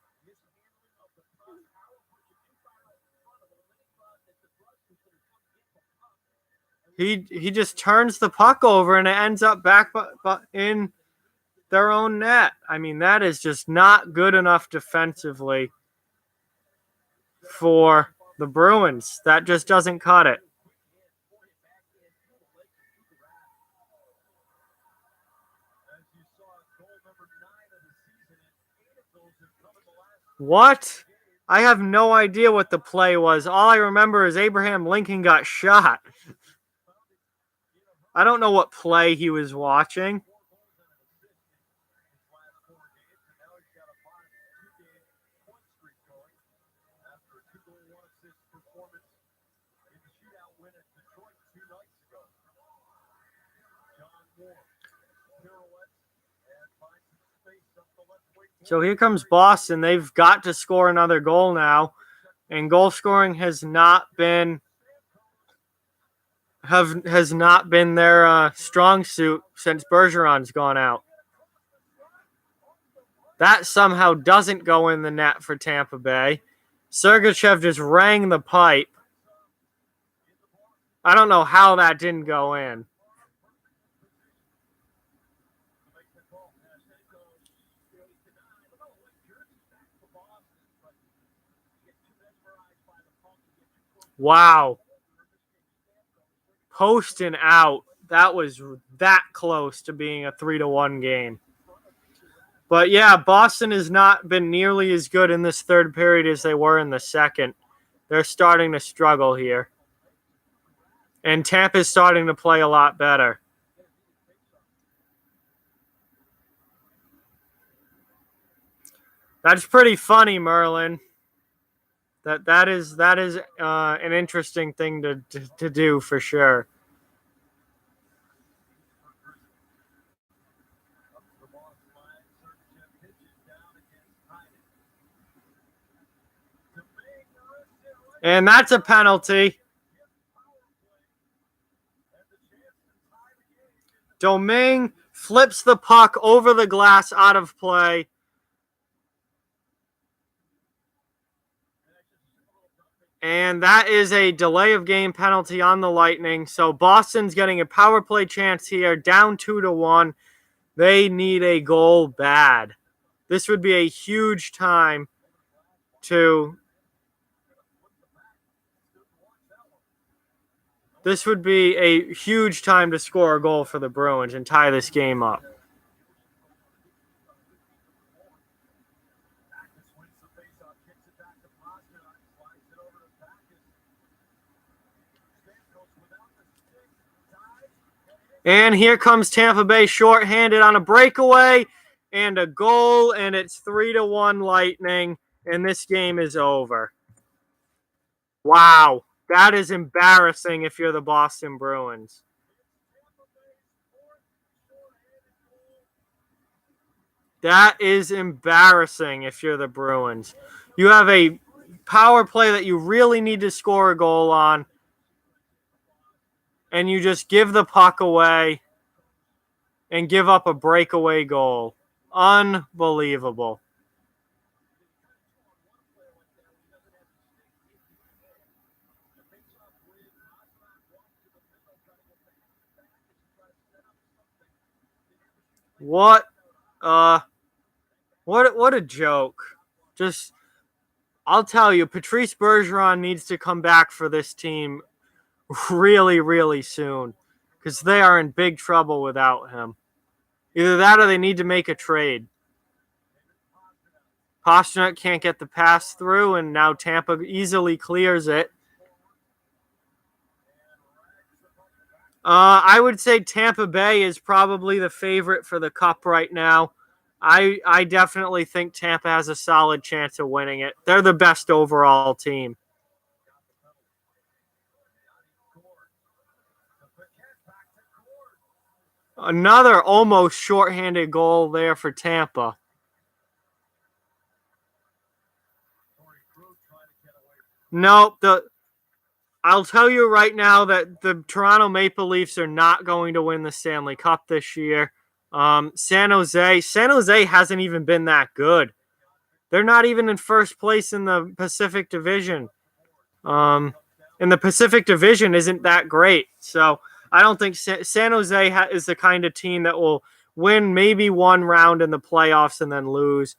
He just turns the puck over, and it ends up back in their own net. I mean, that is just not good enough defensively for the Bruins. That just doesn't cut it. What? I have no idea what the play was. All I remember is Abraham Lincoln got shot. I don't know what play he was watching. So here comes Boston. They've got to score another goal now, and goal scoring has not been their strong suit since Bergeron's gone out. That somehow doesn't go in the net for Tampa Bay. Sergachev just rang the pipe. I don't know how that didn't go in. Wow. Post and out. That was that close to being a 3-1 game. But yeah, Boston has not been nearly as good in this third period as they were in the second. They're starting to struggle here. And Tampa's starting to play a lot better. That's pretty funny, Merlin. That is an interesting thing to do for sure. And that's a penalty. Domingue flips the puck over the glass out of play. And that is a delay of game penalty on the Lightning. So Boston's getting a power play chance here, down 2-1. They need a goal bad. This would be a huge time to score a goal for the Bruins and tie this game up. And here comes Tampa Bay shorthanded on a breakaway and a goal, and it's 3-1 Lightning, and this game is over. Wow, that is embarrassing if you're the Boston Bruins. That is embarrassing if you're the Bruins. You have a power play that you really need to score a goal on, and you just give the puck away and give up a breakaway goal. Unbelievable. What a joke. Just, I'll tell you, Patrice Bergeron needs to come back for this team really, really soon because they are in big trouble without him. Either that or they need to make a trade. Pastrnak can't get the pass through, and now Tampa easily clears it. I would say Tampa Bay is probably the favorite for the Cup right now. I definitely think Tampa has a solid chance of winning it. They're the best overall team. Another almost shorthanded goal there for Tampa. No, I'll tell you right now that the Toronto Maple Leafs are not going to win the Stanley Cup this year. San Jose hasn't even been that good. They're not even in first place in the Pacific Division. And the Pacific Division isn't that great. So I don't think San Jose is the kind of team that will win maybe one round in the playoffs and then lose.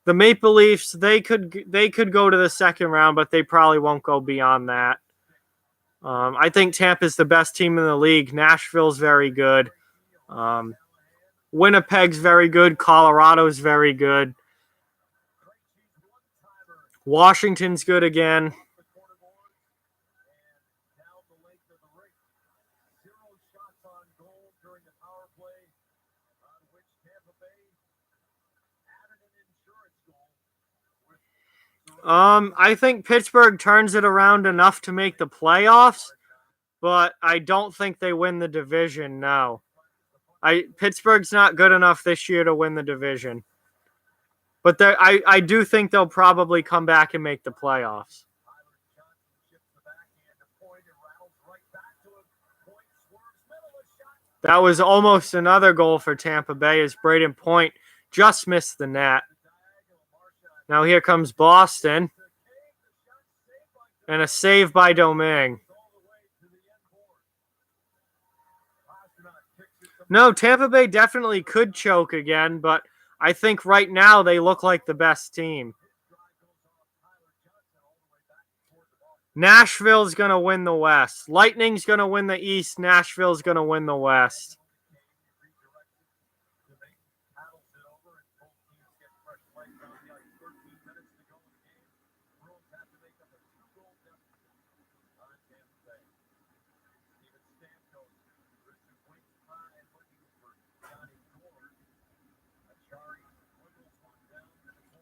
The Maple Leafs, they could go to the second round, but they probably won't go beyond that. I think Tampa's the best team in the league. Nashville's very good. Winnipeg's very good. Colorado's very good. Washington's good again. I think Pittsburgh turns it around enough to make the playoffs, but I don't think they win the division. No, Pittsburgh's not good enough this year to win the division. But I do think they'll probably come back and make the playoffs. That was almost another goal for Tampa Bay as Braden Point just missed the net. Now here comes Boston. And a save by Domingue. No, Tampa Bay definitely could choke again, but I think right now they look like the best team. Nashville's going to win the West. Lightning's going to win the East. Nashville's going to win the West.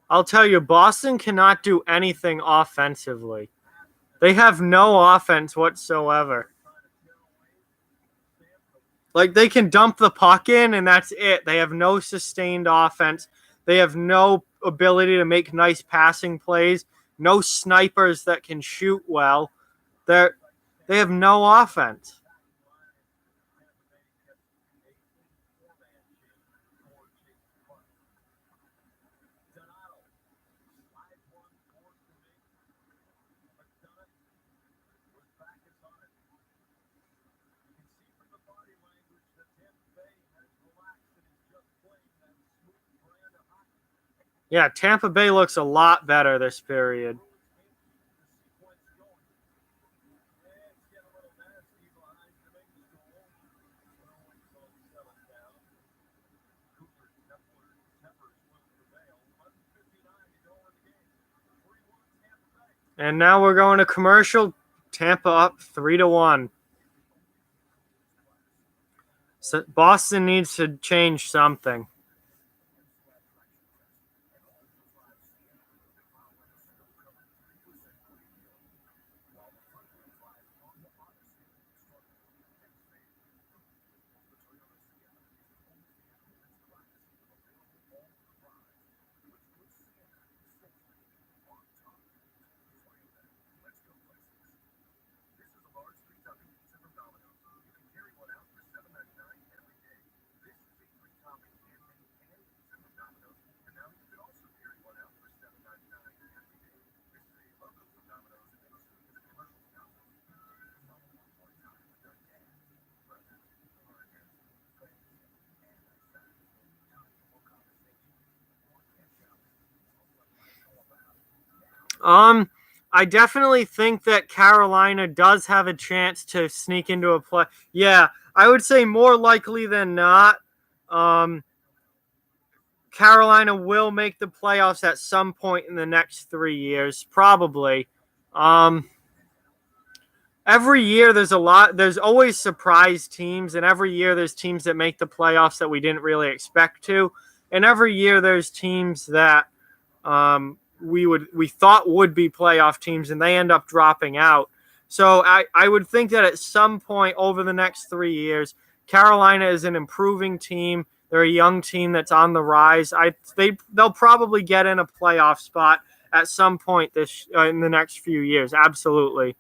I'll tell you, Boston cannot do anything offensively. They have no offense whatsoever. Like, they can dump the puck in, and that's it. They have no sustained offense. They have no ability to make nice passing plays. No snipers that can shoot well. They have no offense. Yeah, Tampa Bay looks a lot better this period. And now we're going to commercial. Tampa up 3-1. So Boston needs to change something. I definitely think that Carolina does have a chance to sneak into a play. Yeah, I would say more likely than not. Carolina will make the playoffs at some point in the next 3 years, probably. Every year there's always surprise teams, and every year there's teams that make the playoffs that we didn't really expect to. And every year there's teams that we thought would be playoff teams, and they end up dropping out. So I would think that at some point over the next 3 years, Carolina is an improving team. They're a young team that's on the rise. They'll probably get in a playoff spot at some point in the next few years. Absolutely.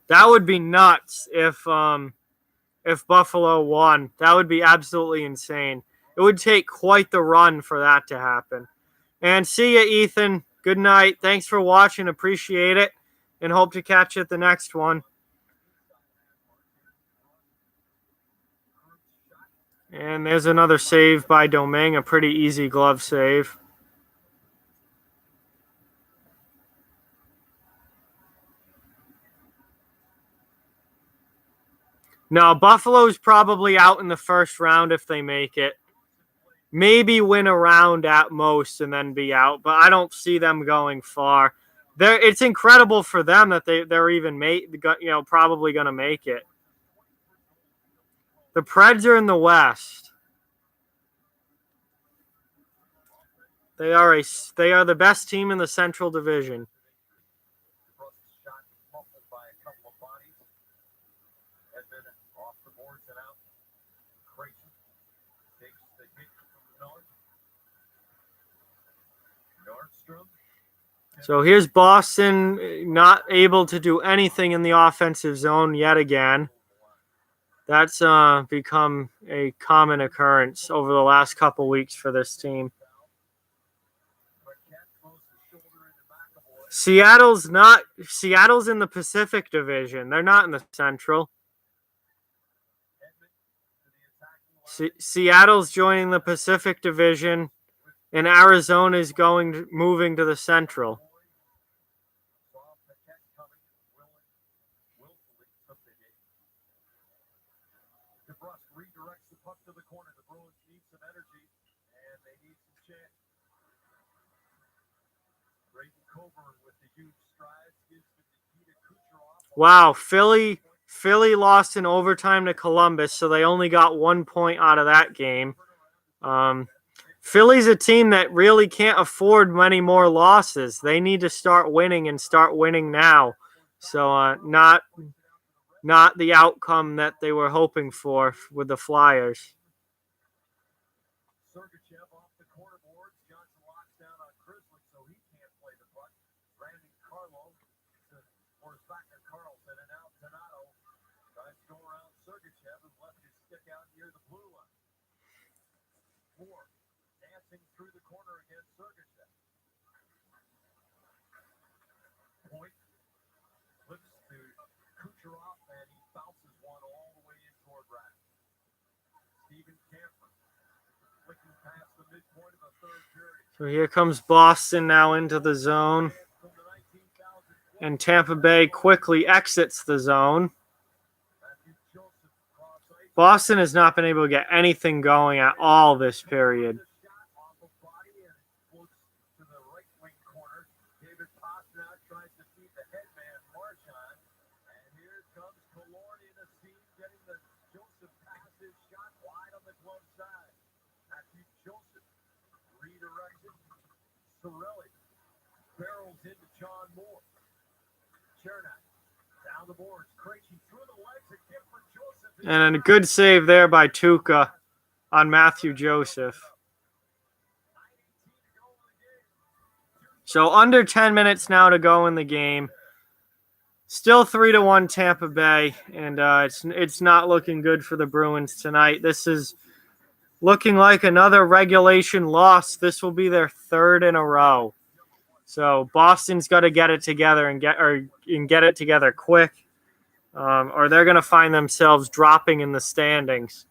That would be nuts if Buffalo won. That would be absolutely insane. It would take quite the run for that to happen. And see ya, Ethan. Good night. Thanks for watching. Appreciate it. And hope to catch you at the next one. And there's another save by Domingue. A pretty easy glove save. No, Buffalo's probably out in the first round if they make it. Maybe win a round at most and then be out, but I don't see them going far. it's incredible for them that they're even probably going to make it. The Preds are in the West. They are the best team in the Central Division. So here's Boston not able to do anything in the offensive zone yet again. That's become a common occurrence over the last couple weeks for this team. Seattle's in the Pacific Division. They're not in the Central. Seattle's joining the Pacific Division, and Arizona is moving to the Central. Redirects the puck to the corner. The Bruins need some energy, and they need some chance. Brayden Coburn with the huge strides gives the key to Kucherov. Wow, Philly lost in overtime to Columbus, so they only got 1 point out of that game. Philly's a team that really can't afford many more losses. They need to start winning and start winning now. So not the outcome that they were hoping for with the Flyers. Sergachev off the corner boards. Johnson locks down on Grizzly, so he can't play the puck. Randy Carlo or Zachary Carlson, and now Donato tries to go around Sergachev and left his stick out near the blue line. Moore dancing through the corner against Sergachev. Point flips to Kucherov, and he bounces one all the way in toward Rack. Steven Camper flicking past the midpoint of the third period. So here comes Boston now into the zone. And Tampa Bay quickly exits the zone. Boston has not been able to get anything going at all this period. Sorelli barrels into John Moore. Chernak down the boards. Krejci through the legs. A gift for Joseph. And a good save there by Tuukka on Matthew Joseph. So under 10 minutes now to go in the game. Still 3-1 Tampa Bay, and it's not looking good for the Bruins tonight. This is looking like another regulation loss. This will be their third in a row. So Boston's got to get it together and get it together quick, or they're going to find themselves dropping in the standings.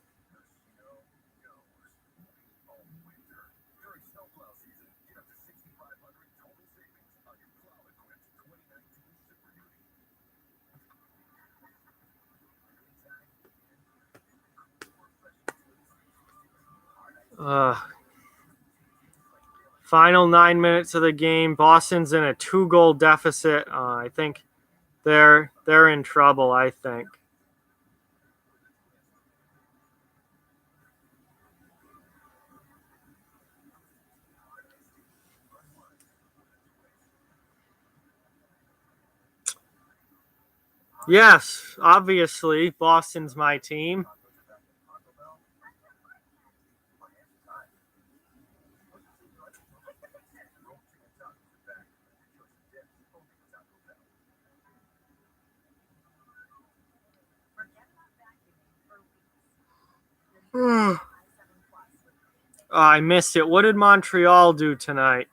Final 9 minutes of the game. Boston's in a 2-goal deficit. I think they're in trouble, I think. Yes, obviously, Boston's my team. I missed it. What did Montreal do tonight?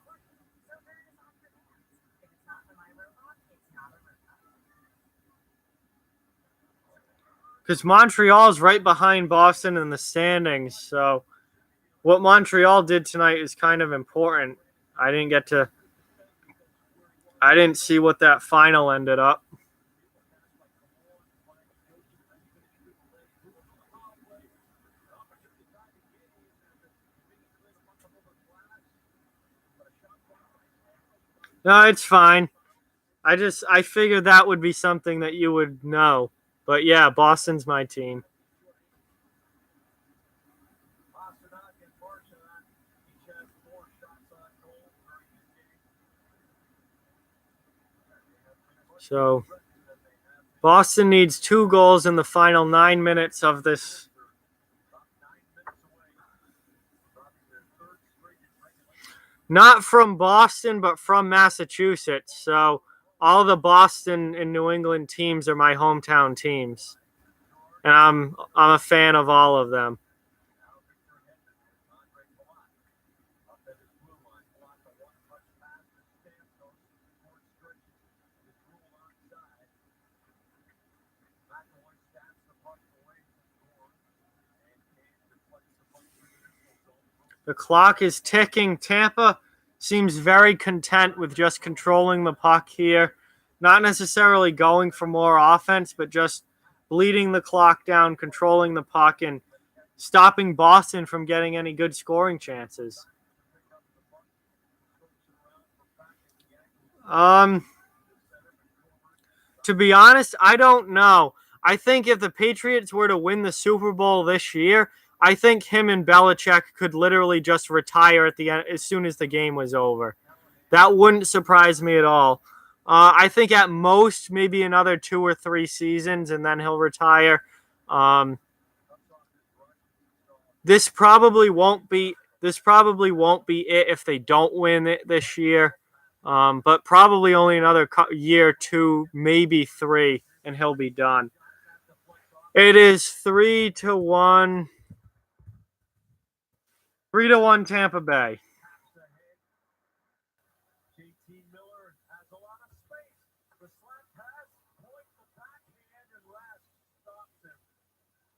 Because Montreal's right behind Boston in the standings. So what Montreal did tonight is kind of important. I didn't see what that final ended up. No, it's fine. I figured that would be something that you would know. But yeah, Boston's my team. Pasternak and Marchand each had 4 shots on goal during this game. So Boston needs 2 goals in the final 9 minutes of this. Not from Boston, but from Massachusetts. So all the Boston and New England teams are my hometown teams, and I'm a fan of all of them. The clock is ticking. Tampa seems very content with just controlling the puck here. Not necessarily going for more offense, but just bleeding the clock down, controlling the puck, and stopping Boston from getting any good scoring chances. To be honest, I don't know. I think if the Patriots were to win the Super Bowl this year, I think him and Belichick could literally just retire at the end as soon as the game was over. That wouldn't surprise me at all. I think at most maybe another 2 or 3 seasons, and then he'll retire. This probably won't be it if they don't win it this year. But probably only another year, 2, maybe 3, and he'll be done. It is 3-1. 3-1 Tampa Bay.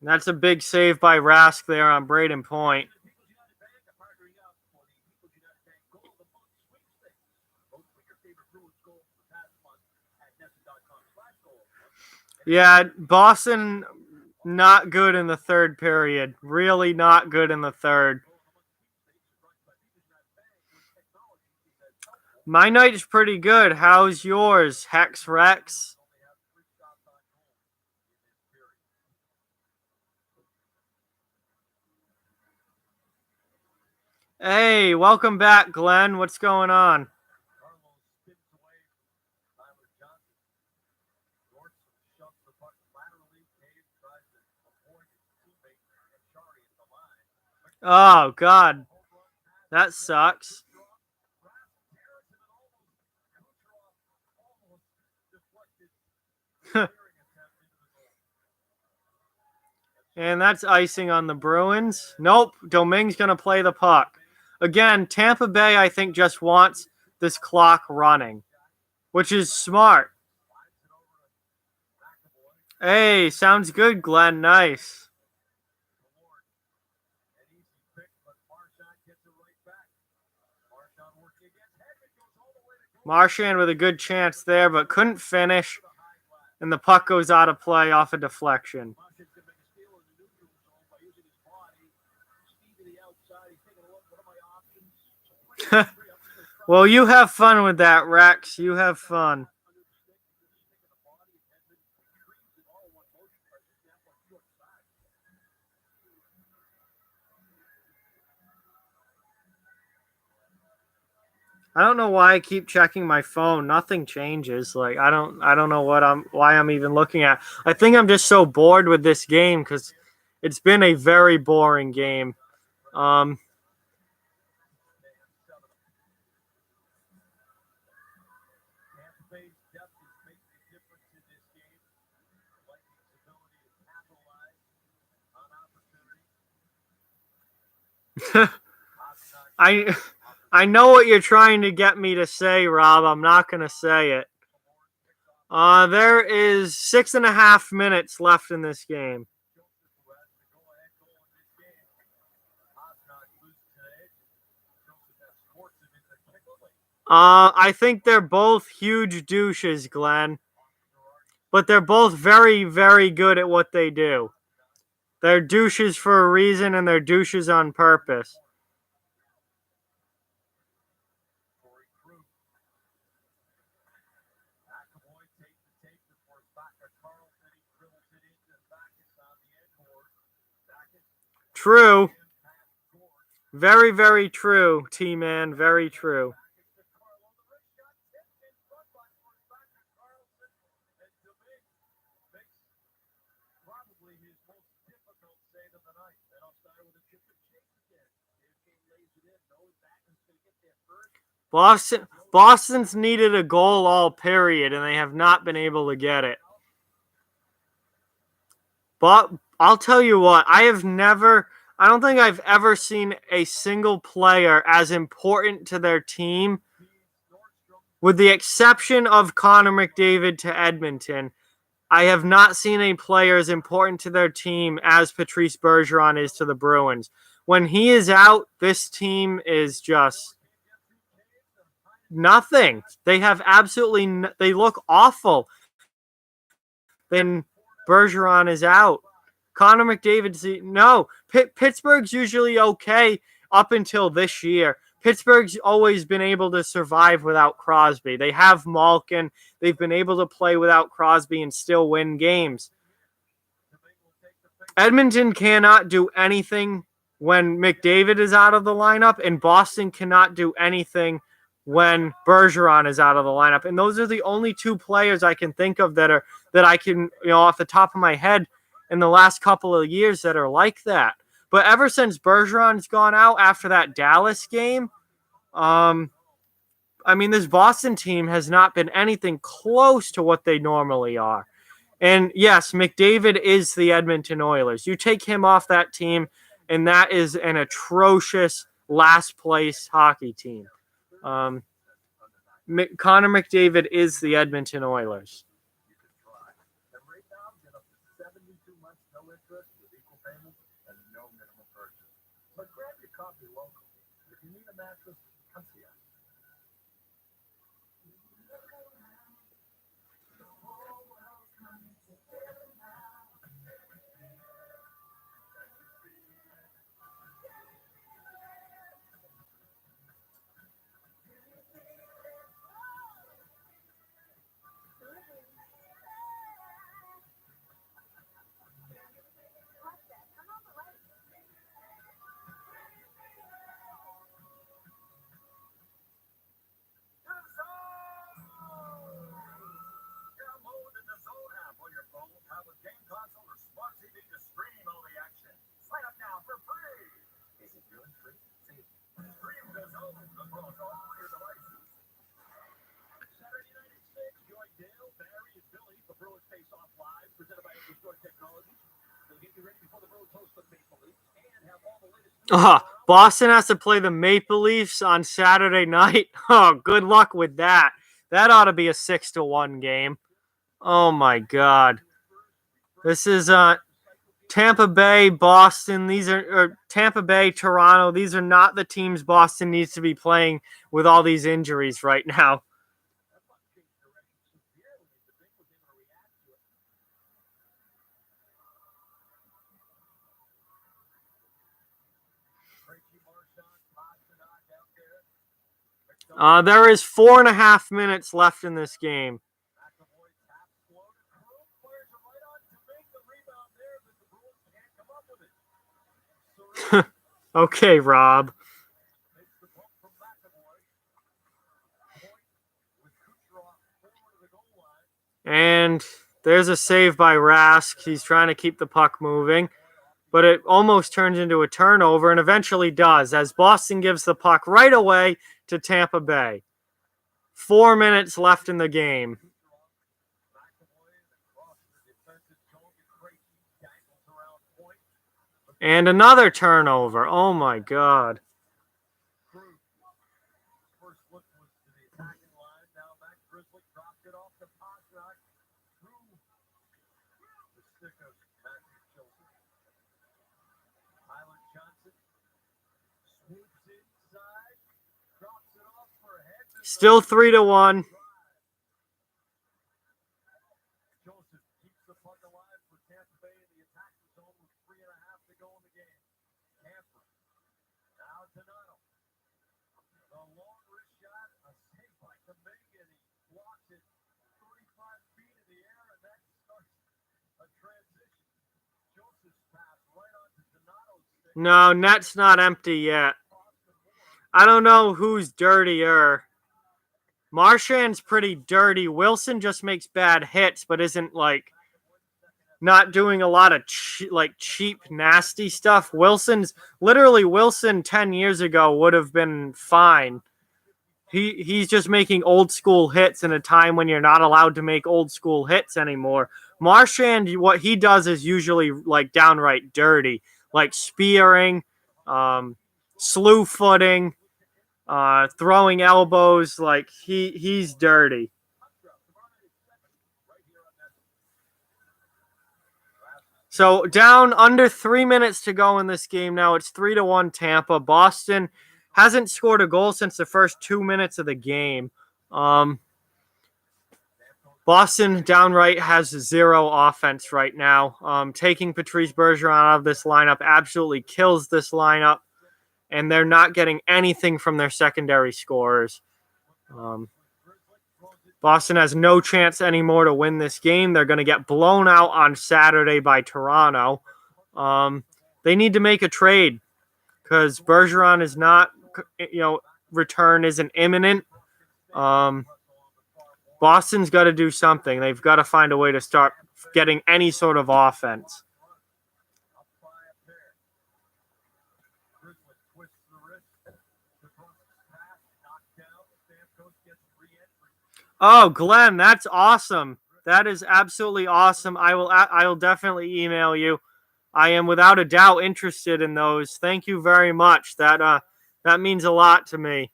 That's a big save by Rask there on Braden Point. Yeah, Boston not good in the third period. Really not good in the third. My night is pretty good. How's yours, Hex Rex? Hey, welcome back, Glenn. What's going on? Oh, God. That sucks. And that's icing on the Bruins. Nope, Domingue's going to play the puck. Again, Tampa Bay, I think, just wants this clock running, which is smart. Hey, sounds good, Glenn. Nice. Marchand with a good chance there, but couldn't finish. And the puck goes out of play off a deflection. Well, you have fun with that, Rex. You have fun. I don't know why I keep checking my phone. Nothing changes. Like I don't know why I'm even looking at. I think I'm just so bored with this game because it's been a very boring game. I know what you're trying to get me to say, Rob. I'm not going to say it. There is 6.5 minutes left in this game. I think they're both huge douches, Glenn. But they're both very, very good at what they do. They're douches for a reason, and they're douches on purpose. True. Very, very true, T-Man. Very true. Probably his most difficult save of the night. And I'll start with a chip and chase again. Here King lays it in. Knows Backman's going to get there first. Boston's needed a goal all period, and they have not been able to get it. But I'll tell you what, I don't think I've ever seen a single player as important to their team, with the exception of Connor McDavid to Edmonton. I have not seen a player as important to their team as Patrice Bergeron is to the Bruins. When he is out, this team is just nothing. They have they look awful. Then Bergeron is out. Connor McDavid's no. Pittsburgh's usually okay up until this year. Pittsburgh's always been able to survive without Crosby. They have Malkin. They've been able to play without Crosby and still win games. Edmonton cannot do anything when McDavid is out of the lineup, and Boston cannot do anything when Bergeron is out of the lineup. And those are the only two players I can think of that I can, off the top of my head in the last couple of years that are like that. But ever since Bergeron's gone out after that Dallas game, this Boston team has not been anything close to what they normally are. And yes, McDavid is the Edmonton Oilers. You take him off that team, and that is an atrocious last place hockey team. Connor McDavid is the Edmonton Oilers. Boston has to play the Maple Leafs on Saturday night. Oh, good luck with that. That ought to be a 6-1 game. Oh my God. This is Tampa Bay, Boston. Tampa Bay, Toronto. These are not the teams Boston needs to be playing with all these injuries right now. There is 4.5 minutes left in this game. Okay, Rob. And there's a save by Rask. He's trying to keep the puck moving, but it almost turns into a turnover and eventually does, as Boston gives the puck right away to Tampa Bay. 4 minutes left in the game. And another turnover. Oh my God. Still 3-1. No, net's not empty yet. I don't know who's dirtier. Marchand's pretty dirty. Wilson just makes bad hits, but isn't like not doing a lot of cheap, nasty stuff. Wilson 10 years ago would have been fine. He's just making old school hits in a time when you're not allowed to make old school hits anymore. Marchand, what he does is usually like downright dirty, like spearing, slew footing, throwing elbows. Like he's dirty. So down under 3 minutes to go in this game now. It's 3-1 Tampa. Boston hasn't scored a goal since the first 2 minutes of the game. Boston downright has zero offense right now. Taking Patrice Bergeron out of this lineup absolutely kills this lineup, and they're not getting anything from their secondary scorers. Boston has no chance anymore to win this game. They're going to get blown out on Saturday by Toronto. They need to make a trade because Bergeron is not, return isn't imminent. Boston's got to do something. They've got to find a way to start getting any sort of offense. Oh, Glenn, that's awesome. That is absolutely awesome. I will definitely email you. I am without a doubt interested in those. Thank you very much. That means a lot to me.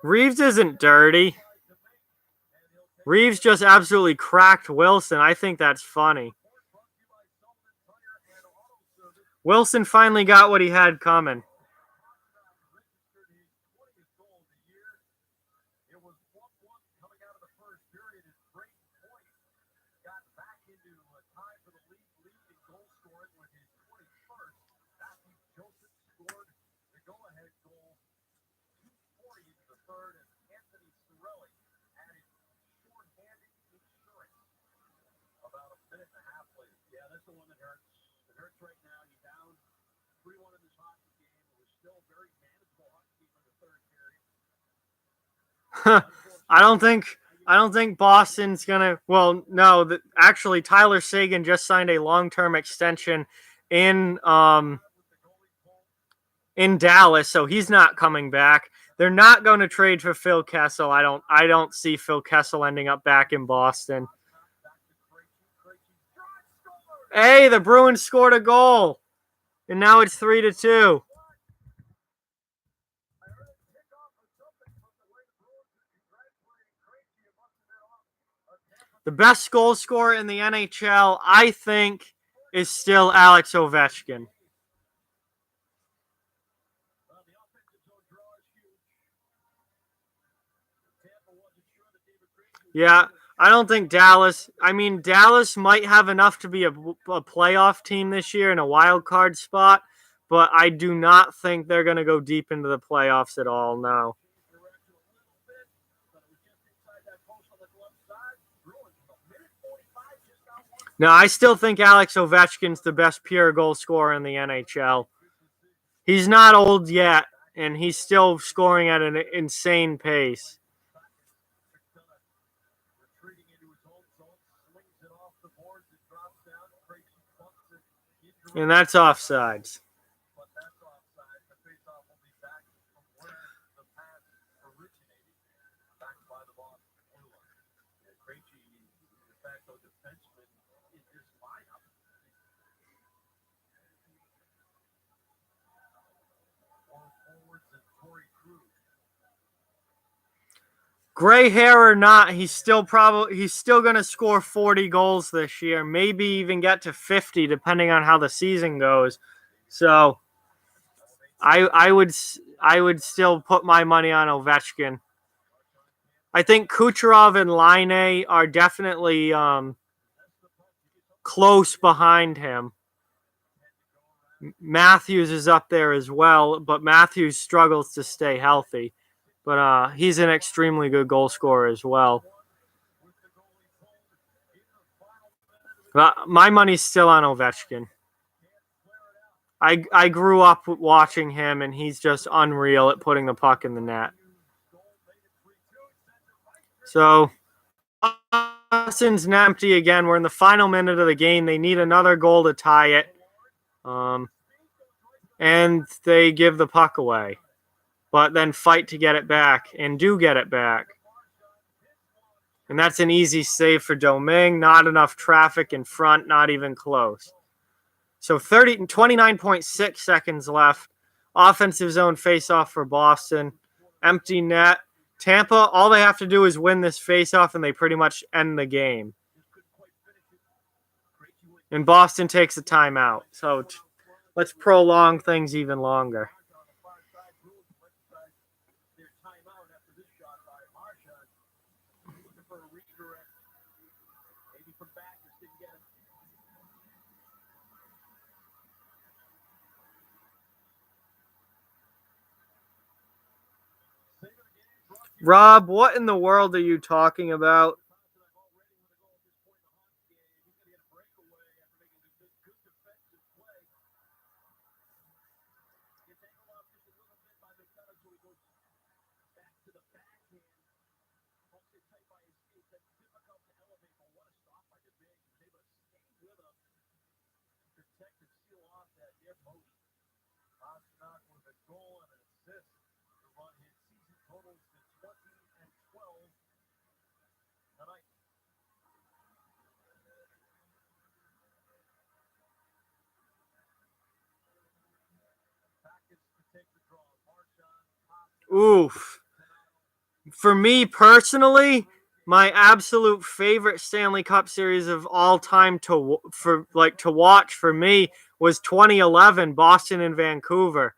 Reeves isn't dirty. Reeves just absolutely cracked Wilson. I think that's funny. Wilson finally got what he had coming. I don't think Boston's gonna. Well, no. Actually, Tyler Seguin just signed a long-term extension in Dallas, so he's not coming back. They're not going to trade for Phil Kessel. I don't see Phil Kessel ending up back in Boston. Hey, the Bruins scored a goal, and now it's 3-2. The best goal scorer in the NHL, I think, is still Alex Ovechkin. Yeah, I don't think Dallas. I mean, Dallas might have enough to be a playoff team this year in a wild card spot, but I do not think they're going to go deep into the playoffs at all. No. No, I still think Alex Ovechkin's the best pure goal scorer in the NHL. He's not old yet, and he's still scoring at an insane pace. And that's offsides. Gray hair or not, he's still going to score 40 goals this year, maybe even get to 50 depending on how the season goes. So I would still put my money on Ovechkin. I think Kucherov and Laine are definitely close behind him. Matthews is up there as well, but Matthews struggles to stay healthy. But he's an extremely good goal scorer as well. But my money's still on Ovechkin. I grew up watching him, and he's just unreal at putting the puck in the net. So Boston's empty again. We're in the final minute of the game. They need another goal to tie it. And they give the puck away. But then fight to get it back, and do get it back. And that's an easy save for Domingue. Not enough traffic in front, not even close. So 29.6 seconds left. Offensive zone faceoff for Boston. Empty net. Tampa, all they have to do is win this faceoff, and they pretty much end the game. And Boston takes a timeout. So let's prolong things even longer. Rob, what in the world are you talking about? Oof. For me personally, my absolute favorite Stanley Cup series of all time to watch for me was 2011 Boston and Vancouver.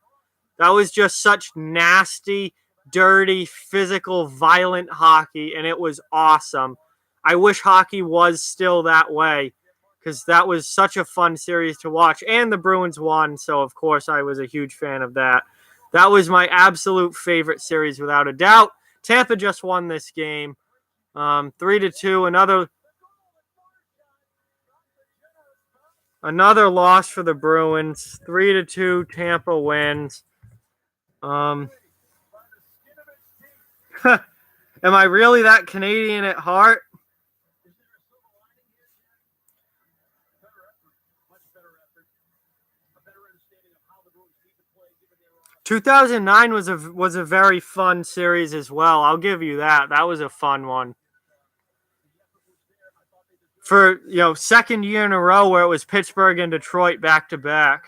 That was just such nasty, dirty, physical, violent hockey, and it was awesome. I wish hockey was still that way, because that was such a fun series to watch. And the Bruins won, so of course I was a huge fan of that. That was my absolute favorite series without a doubt. Tampa just won this game, 3-2. Another loss for the Bruins. 3-2. Tampa wins. Am I really that Canadian at heart? 2009 was a very fun series as well. I'll give you that. That was a fun one. For, second year in a row where it was Pittsburgh and Detroit back to back.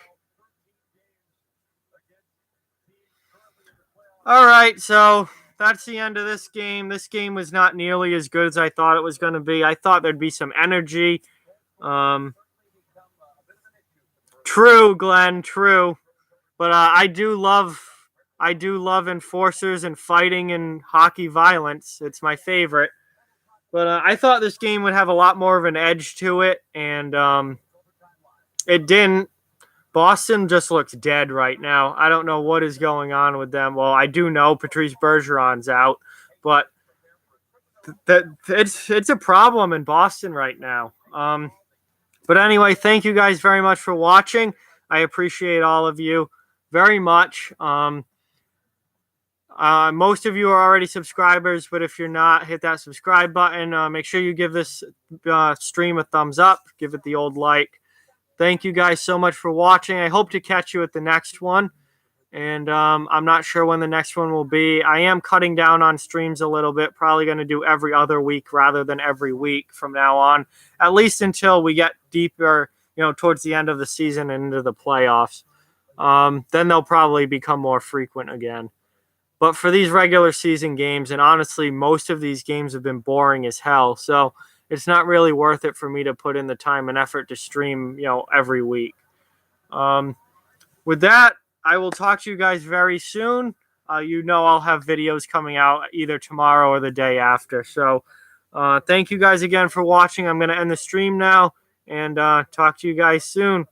All right, so that's the end of this game. This game was not nearly as good as I thought it was going to be. I thought there'd be some energy. True, Glenn, true. But I do love enforcers and fighting and hockey violence. It's my favorite. But I thought this game would have a lot more of an edge to it, and it didn't. Boston just looks dead right now. I don't know what is going on with them. Well, I do know Patrice Bergeron's out, but it's a problem in Boston right now. But anyway, thank you guys very much for watching. I appreciate all of you very much. Most of you are already subscribers, but if you're not, hit that subscribe button. Make sure you give this stream a thumbs up. Give it the old like. Thank you guys so much for watching. I hope to catch you at the next one. And I'm not sure when the next one will be. I am cutting down on streams a little bit. Probably going to do every other week rather than every week from now on. At least until we get deeper, towards the end of the season and into the playoffs. Then they'll probably become more frequent again. But for these regular season games, and honestly, most of these games have been boring as hell. So it's not really worth it for me to put in the time and effort to stream, every week. With that, I will talk to you guys very soon. I'll have videos coming out either tomorrow or the day after. So thank you guys again for watching. I'm going to end the stream now and talk to you guys soon.